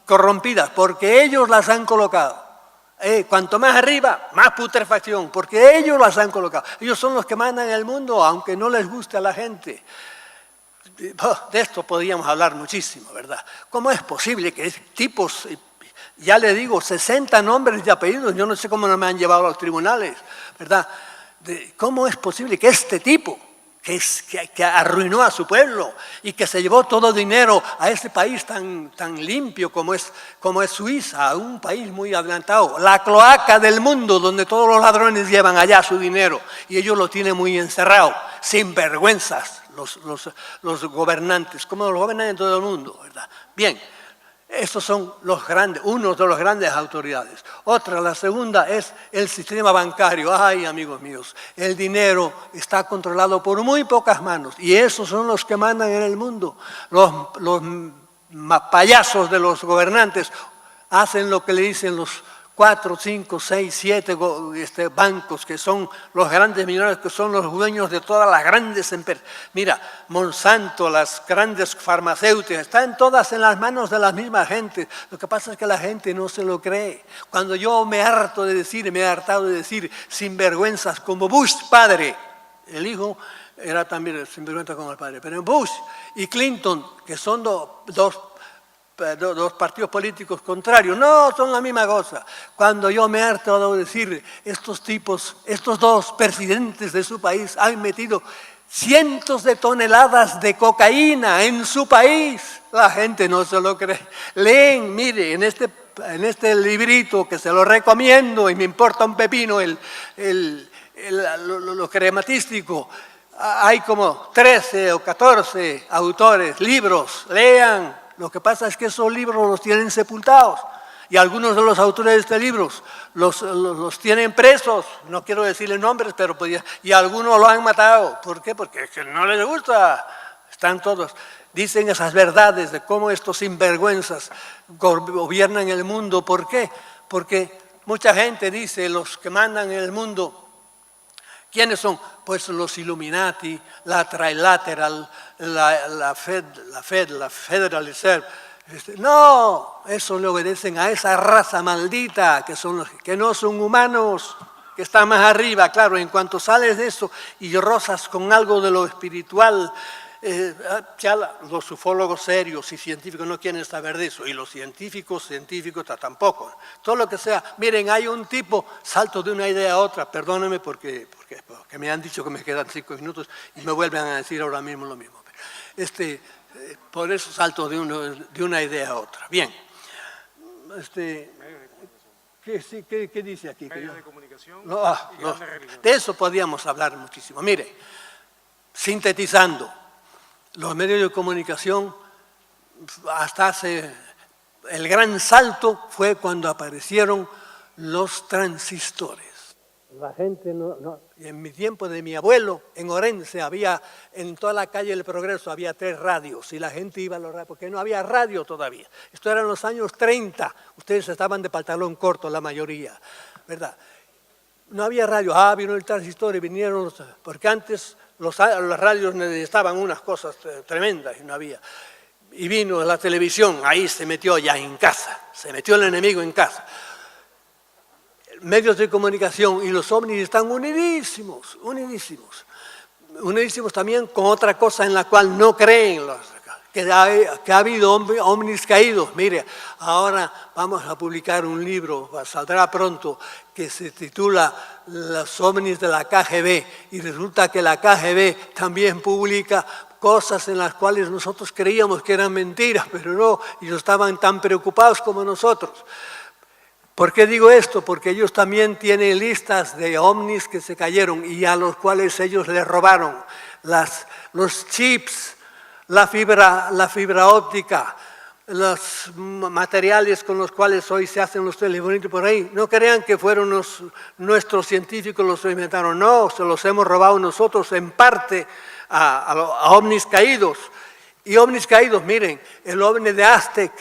corrompidas, porque ellos las han colocado. Cuanto más arriba, más putrefacción, porque ellos las han colocado. Ellos son los que mandan el mundo, aunque no les guste a la gente. De esto podríamos hablar muchísimo, ¿verdad? ¿Cómo es posible que tipos... Ya le digo, 60 nombres y apellidos, yo no sé cómo no me han llevado a los tribunales, ¿verdad? ¿Cómo es posible que este tipo, que arruinó a su pueblo y que se llevó todo dinero a ese país tan limpio como es Suiza, un país muy adelantado, la cloaca del mundo donde todos los ladrones llevan allá su dinero y ellos lo tienen muy encerrado, sin vergüenzas los gobernantes, como los gobernantes en todo el mundo, ¿verdad? Bien. Estos son uno de los grandes autoridades. Otra, la segunda, es el sistema bancario. Ay, amigos míos, el dinero está controlado por muy pocas manos y esos son los que mandan en el mundo. Los payasos de los gobernantes hacen lo que le dicen los 4, 5, 6, 7 bancos que son los grandes millonarios, que son los dueños de todas las grandes empresas. Mira, Monsanto, las grandes farmacéuticas, están todas en las manos de las mismas gentes. Lo que pasa es que la gente no se lo cree. Cuando yo me he hartado de decir sinvergüenzas como Bush padre, el hijo era también sinvergüenza como el padre, pero Bush y Clinton, que son dos partidos políticos contrarios, no, son la misma cosa. Cuando yo me he hartado de decir, estos dos presidentes de su país han metido cientos de toneladas de cocaína en su país, la gente no se lo cree. Leen, mire, en este librito que se lo recomiendo y me importa un pepino lo crematístico, hay como 13 o 14 autores, libros, lean. Lo que pasa es que esos libros los tienen sepultados y algunos de los autores de estos libros los tienen presos, no quiero decirles nombres, pero y algunos lo han matado. ¿Por qué? Porque no les gusta, están todos. Dicen esas verdades de cómo estos sinvergüenzas gobiernan el mundo. ¿Por qué? Porque mucha gente dice, los que mandan en el mundo, ¿quiénes son? Pues los Illuminati, la Trilateral, la Federal Reserve. No, eso le obedecen a esa raza maldita que son los que no son humanos, que están más arriba. Claro, en cuanto sales de eso y rozas con algo de lo espiritual, ya los ufólogos serios y científicos no quieren saber de eso, y los científicos tampoco. Todo lo que sea, miren, hay un tipo, salto de una idea a otra, perdónenme porque me han dicho que me quedan 5 minutos y me vuelven a decir ahora mismo lo mismo. Por eso salto de una idea a otra. Bien. ¿Qué dice aquí? Medios de comunicación No, y grandes religiones. de eso podríamos hablar muchísimo. Mire, sintetizando, los medios de comunicación el gran salto fue cuando aparecieron los transistores. La gente y en mi tiempo de mi abuelo, en Orense, había, en toda la calle del Progreso, había 3 radios y la gente iba a los radios, porque no había radio todavía. Esto era en los años 30, ustedes estaban de pantalón corto la mayoría, ¿verdad? No había radio, vino el transistor y vinieron, porque antes los radios necesitaban unas cosas tremendas y no había. Y vino la televisión, ahí se metió ya en casa, se metió el enemigo en casa. Medios de comunicación y los ovnis están unidísimos, unidísimos. Unidísimos también con otra cosa en la cual no creen que ha habido ovnis caídos. Mire, ahora vamos a publicar un libro, saldrá pronto, que se titula Los ovnis de la KGB, y resulta que la KGB también publica cosas en las cuales nosotros creíamos que eran mentiras, pero no, ellos estaban tan preocupados como nosotros. ¿Por qué digo esto? Porque ellos también tienen listas de ovnis que se cayeron y a los cuales ellos les robaron los chips, la fibra óptica, los materiales con los cuales hoy se hacen los telefonitos por ahí. No crean que fueron nuestros científicos los que inventaron, no, se los hemos robado nosotros en parte a ovnis caídos. Y ovnis caídos, miren, el ovni de Aztec,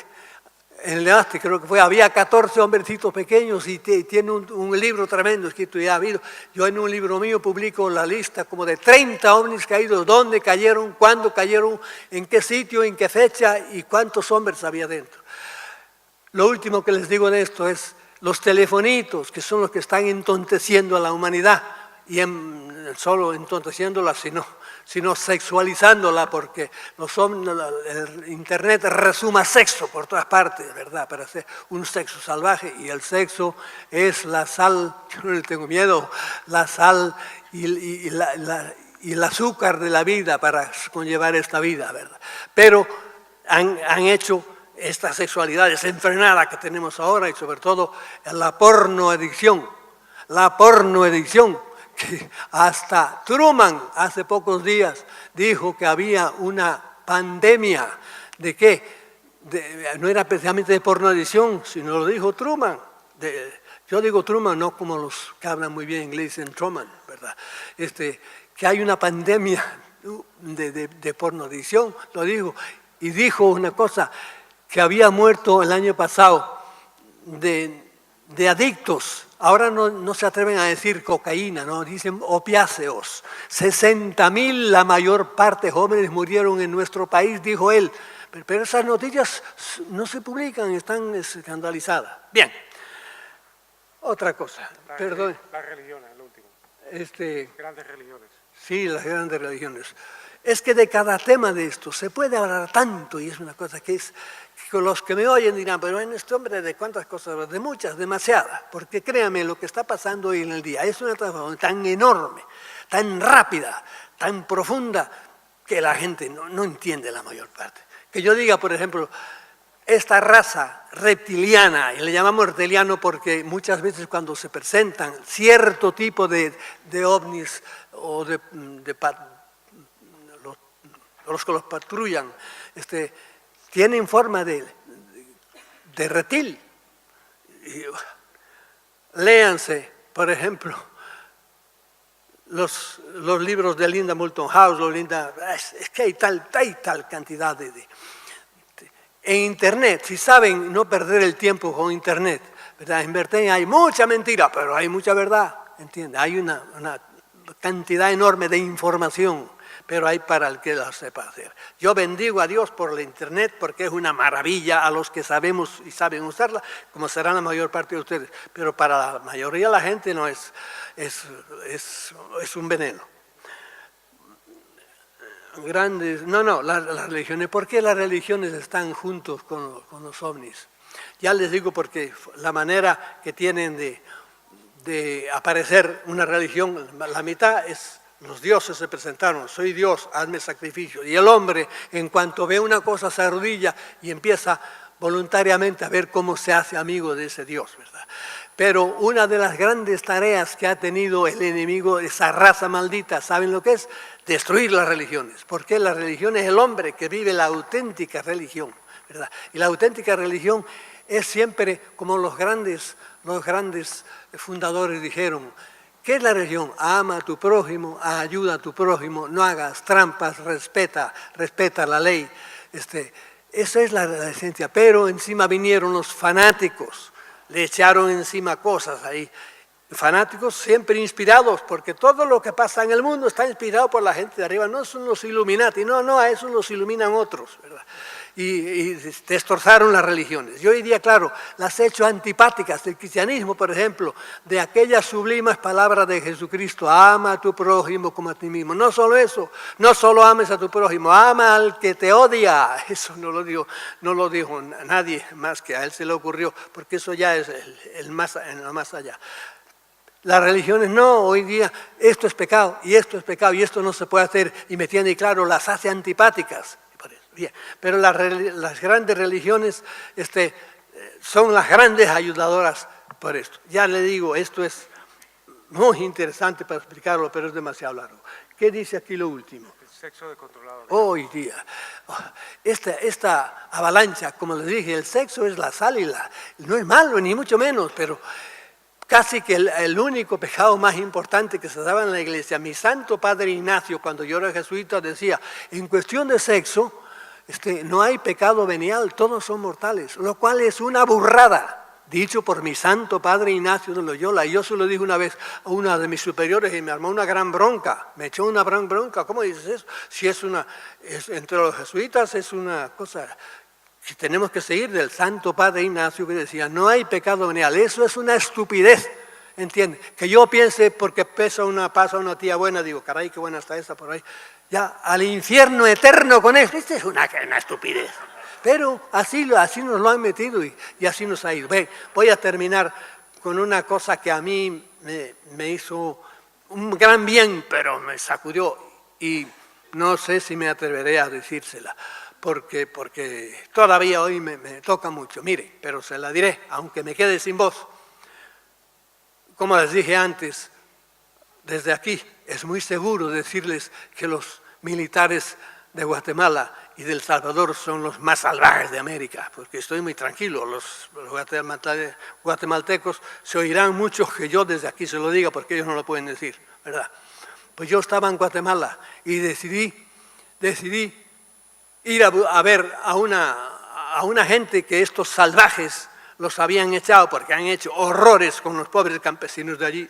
en el Aztec creo que había 14 hombrecitos pequeños y tiene un libro tremendo escrito, ya ha habido. Yo en un libro mío publico la lista como de 30 ovnis caídos, dónde cayeron, cuándo cayeron, en qué sitio, en qué fecha y cuántos hombres había dentro. Lo último que les digo de esto es los telefonitos, que son los que están entonteciendo a la humanidad, y solo entonteciéndola, sino sexualizándola, porque el Internet resuma sexo por todas partes, ¿verdad? Para hacer un sexo salvaje, y el sexo es la sal, yo no le tengo miedo, la sal y el azúcar de la vida para conllevar esta vida, ¿verdad? Pero han hecho esta sexualidad desenfrenada que tenemos ahora, y sobre todo la pornoadicción, que hasta Truman hace pocos días dijo que había una pandemia. ¿De qué? No era precisamente de pornoadicción, sino lo dijo Truman. Yo digo Truman, no como los que hablan muy bien inglés en Truman, ¿verdad? Que hay una pandemia de pornoadicción, lo dijo. Y dijo una cosa, que había muerto el año pasado de adictos. Ahora no se atreven a decir cocaína, no, dicen opiáceos. 60.000, la mayor parte jóvenes murieron en nuestro país, dijo él. Pero esas noticias no se publican, están escandalizadas. Bien, otra cosa, perdón. Las religiones, lo último. Grandes religiones. Sí, las grandes religiones. Es que de cada tema de esto se puede hablar tanto, y es una cosa que los que me oyen dirán, pero en este hombre de cuántas cosas, de muchas, demasiadas, porque créanme, lo que está pasando hoy en el día es una transformación tan enorme, tan rápida, tan profunda, que la gente no entiende la mayor parte. Que yo diga, por ejemplo, esta raza reptiliana, y le llamamos reptiliano porque muchas veces cuando se presentan cierto tipo de ovnis o los que los patrullan, tienen forma de reptil. Léanse, por ejemplo, los libros de Linda Moulton House, es que hay tal cantidad en Internet, si saben no perder el tiempo con Internet, ¿verdad? En Internet hay mucha mentira, pero hay mucha verdad, ¿entiende? Hay una cantidad enorme de información, pero hay para el que la sepa hacer. Yo bendigo a Dios por la Internet porque es una maravilla a los que sabemos y saben usarla, como será la mayor parte de ustedes, pero para la mayoría de la gente no es un veneno. Las religiones, ¿por qué las religiones están juntos con los ovnis? Ya les digo porque la manera que tienen de aparecer una religión, la mitad es los dioses se presentaron, soy Dios, hazme sacrificio. Y el hombre, en cuanto ve una cosa, se arrodilla y empieza voluntariamente a ver cómo se hace amigo de ese Dios, ¿verdad? Pero una de las grandes tareas que ha tenido el enemigo, esa raza maldita, ¿saben lo que es? Destruir las religiones. Porque la religión es el hombre que vive la auténtica religión, ¿verdad? Y la auténtica religión es siempre como los grandes fundadores dijeron, ¿Qué es la religión? Ama a tu prójimo, ayuda a tu prójimo, no hagas trampas, respeta la ley. Esa es la esencia. Pero encima vinieron los fanáticos, le echaron encima cosas ahí. Fanáticos siempre inspirados, porque todo lo que pasa en el mundo está inspirado por la gente de arriba. No son los Illuminati, no, a eso los iluminan otros, ¿verdad? Y destrozaron las religiones. Yo diría, claro, las he hecho antipáticas del cristianismo, por ejemplo, de aquellas sublimes palabras de Jesucristo: ama a tu prójimo como a ti mismo. No solo eso, no solo ames a tu prójimo, ama al que te odia. Eso no lo dijo nadie más que a él se le ocurrió, porque eso ya es en lo más allá. Las religiones no, hoy día esto es pecado y esto es pecado y esto no se puede hacer, y me tiene claro, las hace antipáticas. Bien. Pero las grandes religiones son las grandes ayudadoras por esto. Ya le digo, esto es muy interesante para explicarlo, pero es demasiado largo. ¿Qué dice aquí lo último? El sexo descontrolado. Hoy día, esta avalancha, como les dije, el sexo es la sal y no es malo, ni mucho menos, pero casi que el único pecado más importante que se daba en la iglesia. Mi santo padre Ignacio, cuando yo era jesuita, decía, en cuestión de sexo, no hay pecado venial, todos son mortales, lo cual es una burrada, dicho por mi santo padre Ignacio de Loyola. Y yo se lo dije una vez a una de mis superiores y me armó una gran bronca, me echó una gran bronca. ¿Cómo dices eso? Si entre los jesuitas es una cosa, si tenemos que seguir del santo padre Ignacio, que decía, no hay pecado venial, eso es una estupidez. ¿Entiende? Que yo piense porque pasa una tía buena, digo, caray, qué buena está esa por ahí, ya al infierno eterno con eso. Esta es una estupidez. Pero así nos lo han metido y así nos ha ido. Voy a terminar con una cosa que a mí me hizo un gran bien, pero me sacudió y no sé si me atreveré a decírsela, porque todavía hoy me toca mucho. Mire, pero se la diré, aunque me quede sin voz. Como les dije antes, desde aquí es muy seguro decirles que los militares de Guatemala y de El Salvador son los más salvajes de América, porque estoy muy tranquilo. Los guatemaltecos se oirán mucho que yo desde aquí se lo diga, porque ellos no lo pueden decir, ¿verdad? Pues yo estaba en Guatemala y decidí ir a ver a una gente que estos salvajes los habían echado porque han hecho horrores con los pobres campesinos de allí.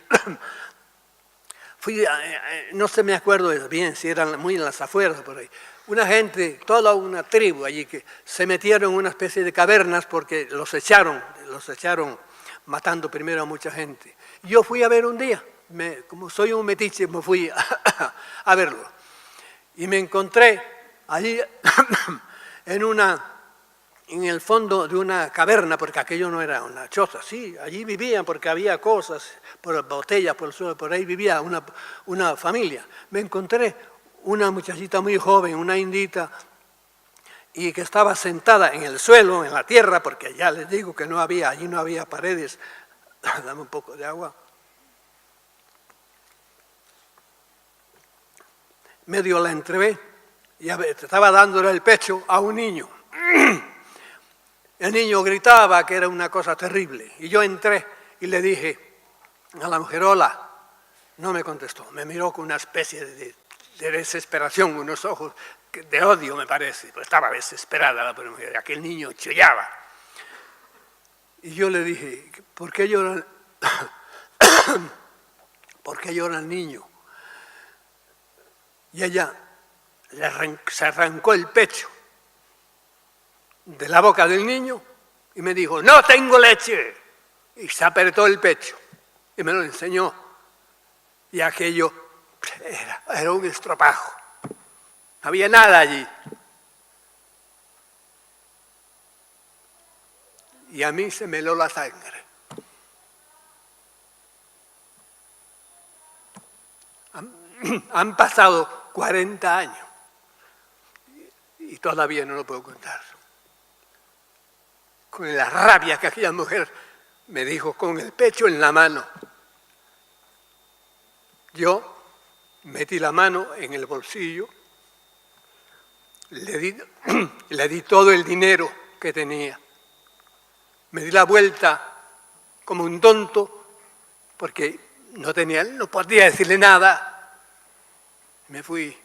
No se me acuerdo bien si eran muy en las afueras por ahí. Una gente, toda una tribu allí que se metieron en una especie de cavernas porque los echaron matando primero a mucha gente. Yo fui a ver un día, como soy un metiche, me fui a verlo. Y me encontré allí en el fondo de una caverna, porque aquello no era una choza, sí, allí vivían porque había cosas, por botellas, por el suelo, por ahí vivía una familia. Me encontré una muchachita muy joven, una indita, y que estaba sentada en el suelo, en la tierra, porque ya les digo que allí no había paredes. Dame un poco de agua. Medio la entrevé y estaba dándole el pecho a un niño. El niño gritaba que era una cosa terrible. Y yo entré y le dije a la mujer, hola. No me contestó. Me miró con una especie de desesperación, unos ojos de odio, me parece. Pues estaba desesperada la mujer. Aquel niño chillaba. Y yo le dije, ¿por qué llora? ¿Por qué llora el niño? Y ella se arrancó el pecho de la boca del niño y me dijo, no tengo leche. Y se apretó el pecho y me lo enseñó. Y aquello era un estropajo. No había nada allí. Y a mí se me heló la sangre. Han pasado 40 años y todavía no lo puedo contar. Con la rabia que aquella mujer me dijo con el pecho en la mano. Yo metí la mano en el bolsillo, le di todo el dinero que tenía. Me di la vuelta como un tonto porque no podía decirle nada. Me fui.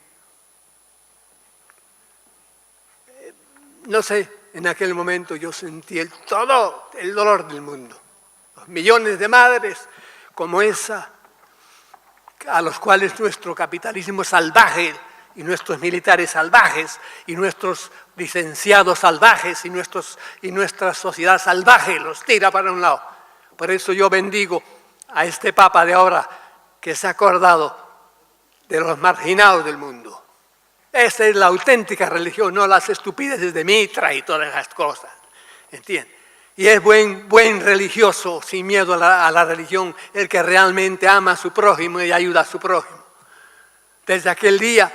No sé, en aquel momento yo sentí todo el dolor del mundo. Los millones de madres como esa, a los cuales nuestro capitalismo salvaje y nuestros militares salvajes y nuestros licenciados salvajes y nuestra sociedad salvaje los tira para un lado. Por eso yo bendigo a este Papa de ahora que se ha acordado de los marginados del mundo. Esa es la auténtica religión, no las estupideces de Mitra y todas esas cosas. ¿Entiendes? Y es buen religioso, sin miedo a la religión, el que realmente ama a su prójimo y ayuda a su prójimo. Desde aquel día,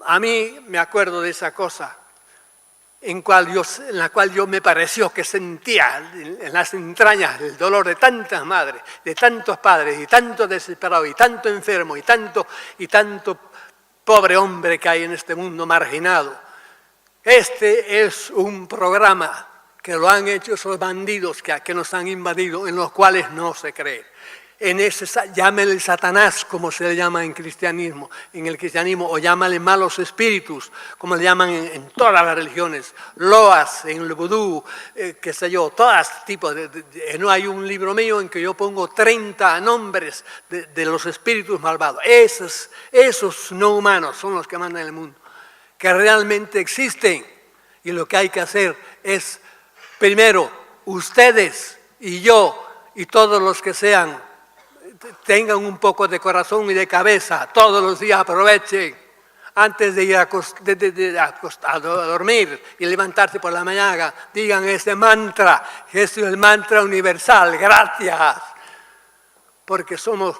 a mí me acuerdo de esa cosa en la cual yo me pareció que sentía en las entrañas el dolor de tantas madres, de tantos padres, y tanto desesperado, y tanto enfermo, y tanto pobre hombre que hay en este mundo marginado. Este es un programa que lo han hecho esos bandidos que nos han invadido, en los cuales no se cree. En ese, llámele Satanás, como se le llama en el cristianismo, o llámale malos espíritus, como le llaman en todas las religiones, loas, en el vudú, qué sé yo, todas tipos no hay un libro mío en que yo pongo 30 nombres de los espíritus malvados. Esos no humanos son los que mandan el mundo, que realmente existen, y lo que hay que hacer es, primero, ustedes y yo y todos los que tengan un poco de corazón y de cabeza, todos los días aprovechen, antes de ir a dormir y levantarse por la mañana, digan ese mantra, que es el mantra universal, gracias, porque somos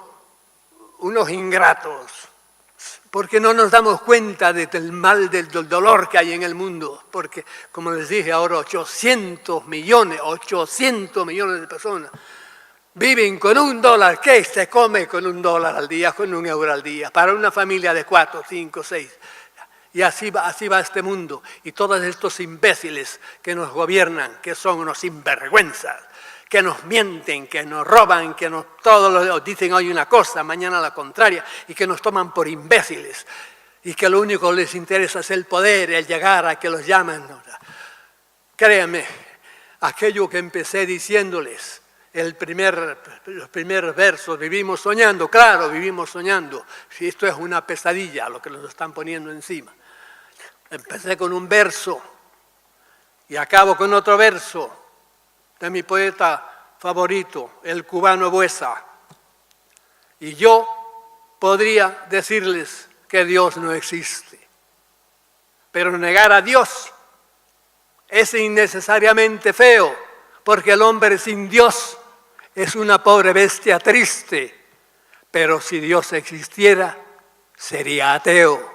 unos ingratos, porque no nos damos cuenta del mal, del dolor que hay en el mundo, porque, como les dije ahora, 800 millones de personas viven con $1. ¿Qué se come con $1 al día, con €1 al día? Para una familia de 4, 5, 6. Y así va este mundo. Y todos estos imbéciles que nos gobiernan, que son unos sinvergüenzas, que nos mienten, que nos roban, que todos dicen hoy una cosa, mañana la contraria, y que nos toman por imbéciles. Y que lo único que les interesa es el poder, el llegar a que los llamen. Créanme, aquello que empecé diciéndoles, los primeros versos, vivimos soñando, claro, vivimos soñando. Si esto es una pesadilla, lo que nos están poniendo encima. Empecé con un verso y acabo con otro verso de mi poeta favorito, el cubano Buesa. Y yo podría decirles que Dios no existe, pero negar a Dios es innecesariamente feo, porque el hombre sin Dios es una pobre bestia triste, pero si Dios existiera, sería ateo.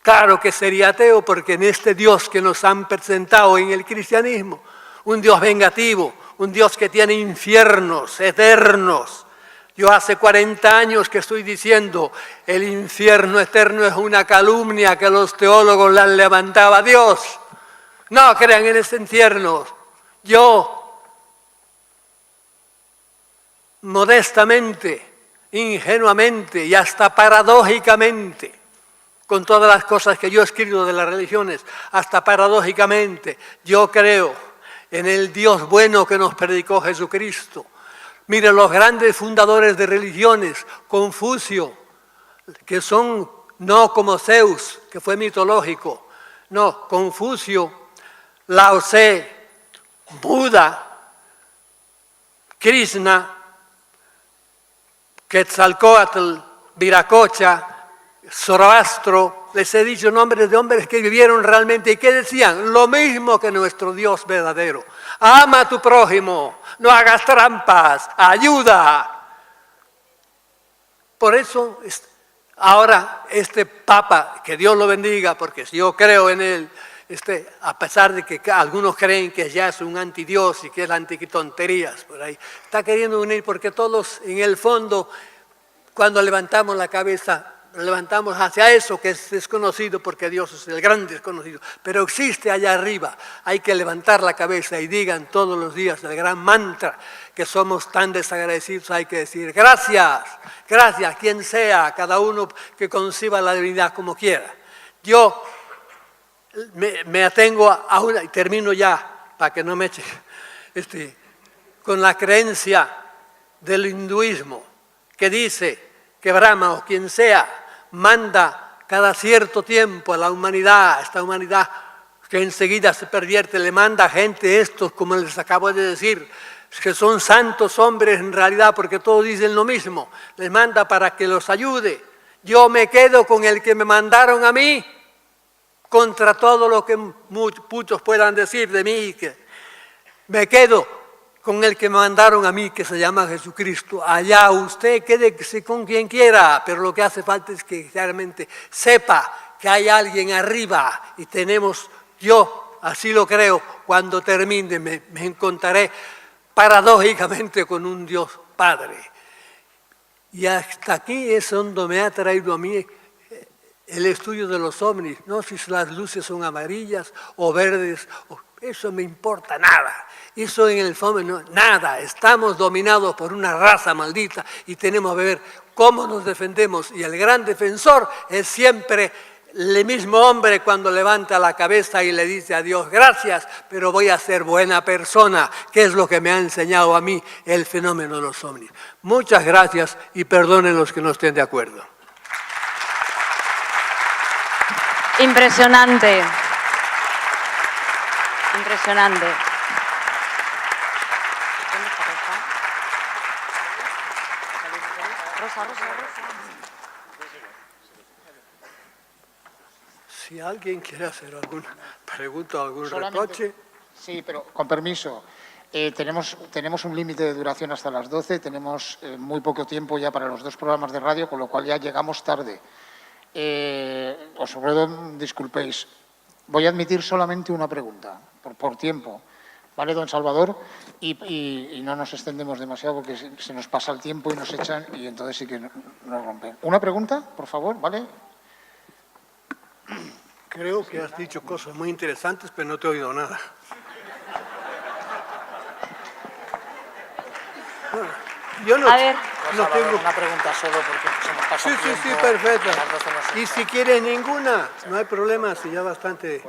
Claro que sería ateo, porque en este Dios que nos han presentado en el cristianismo, un Dios vengativo, un Dios que tiene infiernos eternos. Yo hace 40 años que estoy diciendo, el infierno eterno es una calumnia que los teólogos la han levantado a Dios. No crean en ese infierno. Yo, modestamente, ingenuamente y hasta paradójicamente, con todas las cosas que yo he escrito de las religiones, hasta paradójicamente, yo creo en el Dios bueno que nos predicó Jesucristo. Miren, los grandes fundadores de religiones, Confucio, que son no como Zeus, que fue mitológico, no, Confucio, Lao Tse, Buda, Krishna, Quetzalcóatl, Viracocha, Zoroastro, les he dicho nombres de hombres que vivieron realmente y que decían lo mismo que nuestro Dios verdadero. Ama a tu prójimo, no hagas trampas, ayuda. Por eso ahora este Papa, que Dios lo bendiga, porque si yo creo en él, a pesar de que algunos creen que ya es un antidios y que es antitonterías por ahí, está queriendo unir, porque todos en el fondo, cuando levantamos la cabeza, levantamos hacia eso que es desconocido, porque Dios es el gran desconocido, pero existe allá arriba. Hay que levantar la cabeza y digan todos los días el gran mantra, que somos tan desagradecidos. Hay que decir gracias, gracias, quien sea, cada uno que conciba la divinidad como quiera. Yo me atengo a una, y termino ya, para que no me eche, con la creencia del hinduismo, que dice que Brahma o quien sea manda cada cierto tiempo a la humanidad, esta humanidad que enseguida se pervierte, le manda a gente estos, como les acabo de decir, que son santos hombres en realidad, porque todos dicen lo mismo, les manda para que los ayude. Yo me quedo con el que me mandaron a mí, contra todo lo que muchos puedan decir de mí, que me quedo con el que me mandaron a mí, que se llama Jesucristo. Allá usted quédese con quien quiera, pero lo que hace falta es que realmente sepa que hay alguien arriba y tenemos, yo así lo creo, cuando termine me encontraré paradójicamente con un Dios Padre. Y hasta aquí es donde me ha traído a mí el estudio de los ovnis, no si las luces son amarillas o verdes, eso me importa nada. Eso en el fondo, no, nada. Estamos dominados por una raza maldita y tenemos que ver cómo nos defendemos. Y el gran defensor es siempre el mismo hombre cuando levanta la cabeza y le dice a Dios, gracias, pero voy a ser buena persona, que es lo que me ha enseñado a mí el fenómeno de los ovnis. Muchas gracias y perdonen los que no estén de acuerdo. Impresionante. Impresionante. Rosa. Si alguien quiere hacer alguna pregunta o algún reproche. Sí, pero con permiso. Tenemos un límite de duración hasta las 12, tenemos muy poco tiempo ya para los 2 programas de radio, con lo cual ya llegamos tarde. Os ruego, disculpéis. Voy a admitir solamente una pregunta, por tiempo. ¿Vale, don Salvador? Y no nos extendemos demasiado porque se nos pasa el tiempo y nos echan y entonces sí que nos rompen. Una pregunta, por favor, ¿vale? Creo que has dicho cosas muy interesantes, pero no te he oído nada. Bueno, yo no, A ver. no tengo... Una pregunta solo porque se nos pasa el tiempo. Sí, perfecto. A las 12 nos Y si quieres ninguna, no hay problema, si ya bastante...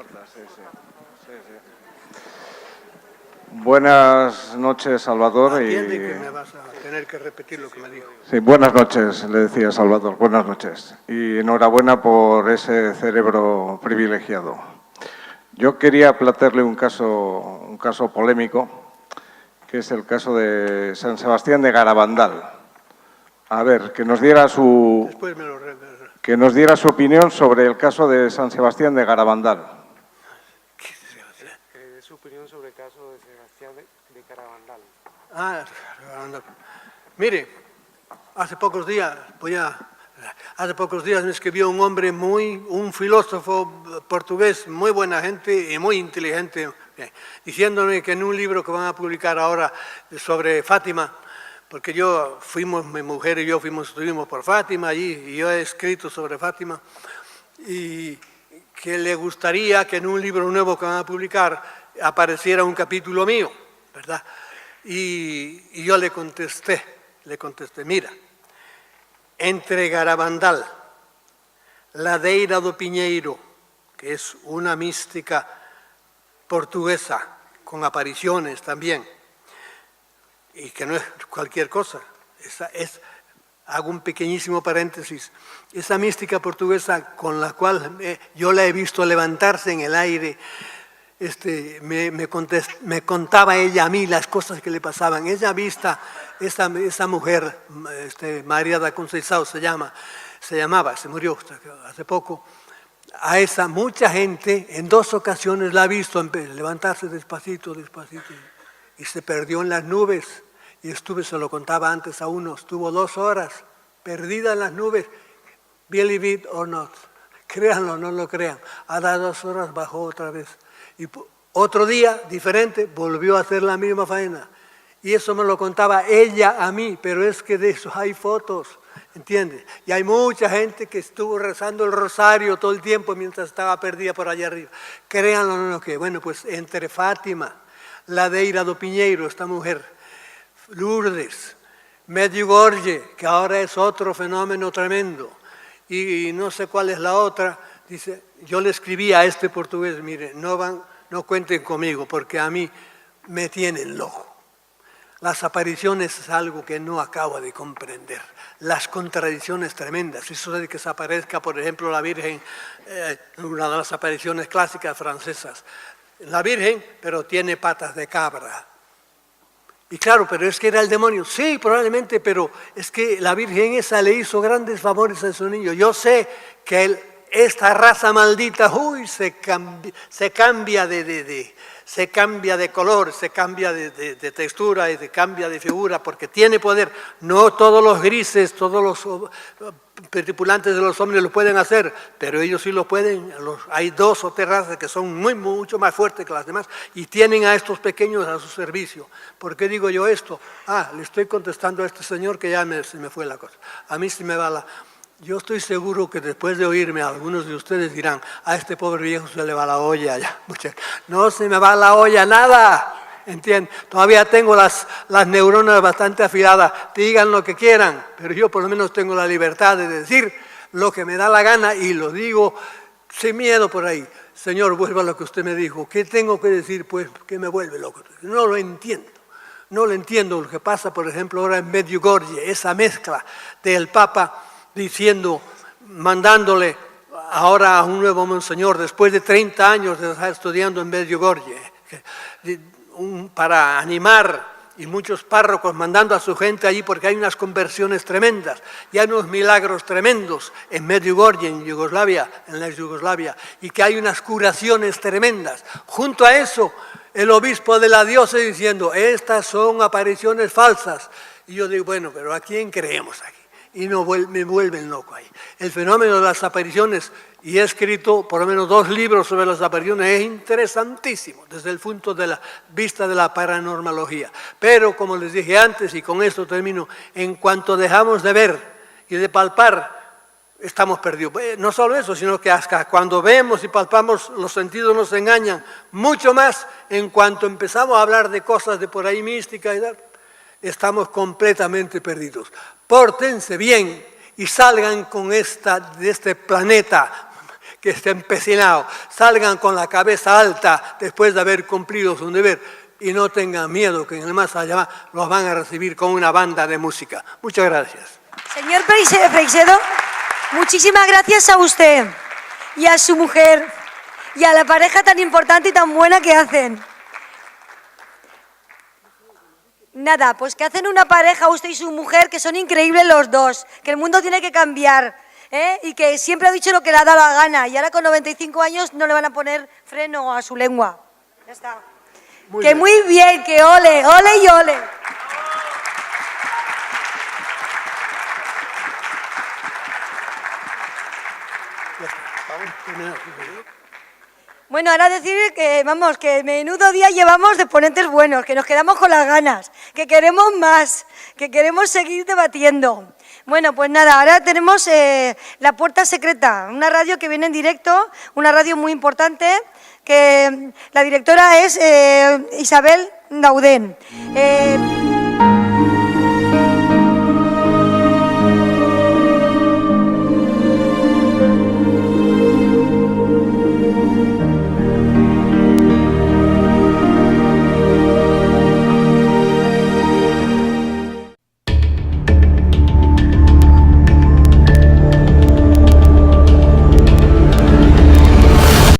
Buenas noches, Salvador. Atiende que me vas a tener que repetir lo que me dijo. Sí, buenas noches, le decía Salvador, buenas noches. Y enhorabuena por ese cerebro privilegiado. Yo quería plantearle un caso polémico, que es el caso de San Sebastián de Garabandal. A ver, que nos diera su opinión sobre el caso de San Sebastián de Garabandal. Su opinión sobre el caso de Sebastián de Garabandal. Garabandal. Mire, hace pocos días me escribió un hombre un filósofo portugués, muy buena gente y muy inteligente, diciéndome que en un libro que van a publicar ahora sobre Fátima, porque mi mujer y yo estuvimos por Fátima allí, y yo he escrito sobre Fátima, y que le gustaría que en un libro nuevo que van a publicar apareciera un capítulo mío, ¿verdad? Y yo le contesté, mira, entre Garabandal, Ladeira do Pinheiro, que es una mística portuguesa, con apariciones también, y que no es cualquier cosa, hago un pequeñísimo paréntesis, esa mística portuguesa con la cual yo la he visto levantarse en el aire, me contaba ella a mí las cosas que le pasaban. Ella vista, esa mujer, María da Conceição se murió hace poco. A esa mucha gente en 2 ocasiones la ha visto levantarse despacito, y se perdió en las nubes. Y se lo contaba antes a uno, estuvo 2 horas perdida en las nubes. Believe it or not. Créanlo o no lo crean. A las 2 horas bajó otra vez. Y otro día, diferente, volvió a hacer la misma faena. Y eso me lo contaba ella a mí, pero es que de eso hay fotos, ¿entiendes? Y hay mucha gente que estuvo rezando el rosario todo el tiempo mientras estaba perdida por allá arriba. Créanlo o no, que bueno, pues entre Fátima, Ladeira do Pinheiro, esta mujer, Lourdes, Medjugorje, que ahora es otro fenómeno tremendo, y no sé cuál es la otra, dice, yo le escribí a este portugués, mire, no cuenten conmigo porque a mí me tienen loco. Las apariciones es algo que no acabo de comprender. Las contradicciones tremendas. Eso de que se aparezca, por ejemplo, la Virgen, una de las apariciones clásicas francesas. La Virgen, pero tiene patas de cabra. Y claro, pero es que era el demonio. Sí, probablemente, pero es que la Virgen esa le hizo grandes favores a su niño. Yo sé que esta raza maldita, se cambia de color, se cambia de textura y se cambia de figura porque tiene poder. No todos los grises, todos los tripulantes de los hombres lo pueden hacer, pero ellos sí lo pueden. Hay 2 o 3 razas que son mucho más fuertes que las demás y tienen a estos pequeños a su servicio. ¿Por qué digo yo esto? Le estoy contestando a este señor que ya se me fue la cosa. A mí sí me va la... Yo estoy seguro que después de oírme, algunos de ustedes dirán, a este pobre viejo se le va la olla ya. No se me va la olla nada, ¿entienden? Todavía tengo las neuronas bastante afiladas, digan lo que quieran, pero yo por lo menos tengo la libertad de decir lo que me da la gana y lo digo sin miedo por ahí. Señor, vuelva a lo que usted me dijo. ¿Qué tengo que decir? Pues que me vuelve loco. No lo entiendo. No lo entiendo lo que pasa, por ejemplo, ahora en Medjugorje, esa mezcla del Papa diciendo, mandándole ahora a un nuevo monseñor, después de 30 años de estar estudiando en Medjugorje, para animar, y muchos párrocos mandando a su gente allí porque hay unas conversiones tremendas, y hay unos milagros tremendos en Medjugorje, en la Yugoslavia, y que hay unas curaciones tremendas. Junto a eso, el obispo de la diócesis diciendo, estas son apariciones falsas. Y yo digo, bueno, pero ¿a quién creemos aquí? Y me vuelven loco ahí. El fenómeno de las apariciones, y he escrito por lo menos 2 libros sobre las apariciones, es interesantísimo desde el punto de la vista de la paranormalogía. Pero, como les dije antes, y con esto termino, en cuanto dejamos de ver y de palpar, estamos perdidos. No solo eso, sino que hasta cuando vemos y palpamos, los sentidos nos engañan mucho más. En cuanto empezamos a hablar de cosas de por ahí mística y tal, estamos completamente perdidos. Pórtense bien y salgan de este planeta que está empecinado. Salgan con la cabeza alta después de haber cumplido su deber y no tengan miedo que en el más allá los van a recibir con una banda de música. Muchas gracias. Señor Freixedo, muchísimas gracias a usted y a su mujer y a la pareja tan importante y tan buena que hacen. Nada, pues que hacen una pareja, usted y su mujer, que son increíbles los dos, que el mundo tiene que cambiar, y que siempre ha dicho lo que le ha dado la gana, y ahora con 95 años no le van a poner freno a su lengua. Ya está. Muy bien, que ole, ole y ole. Bueno, ahora decir que, vamos, que menudo día llevamos de ponentes buenos, que nos quedamos con las ganas, que queremos más, que queremos seguir debatiendo. Bueno, pues nada, ahora tenemos La Puerta Secreta, una radio que viene en directo, una radio muy importante, que la directora es Isabel Dauden.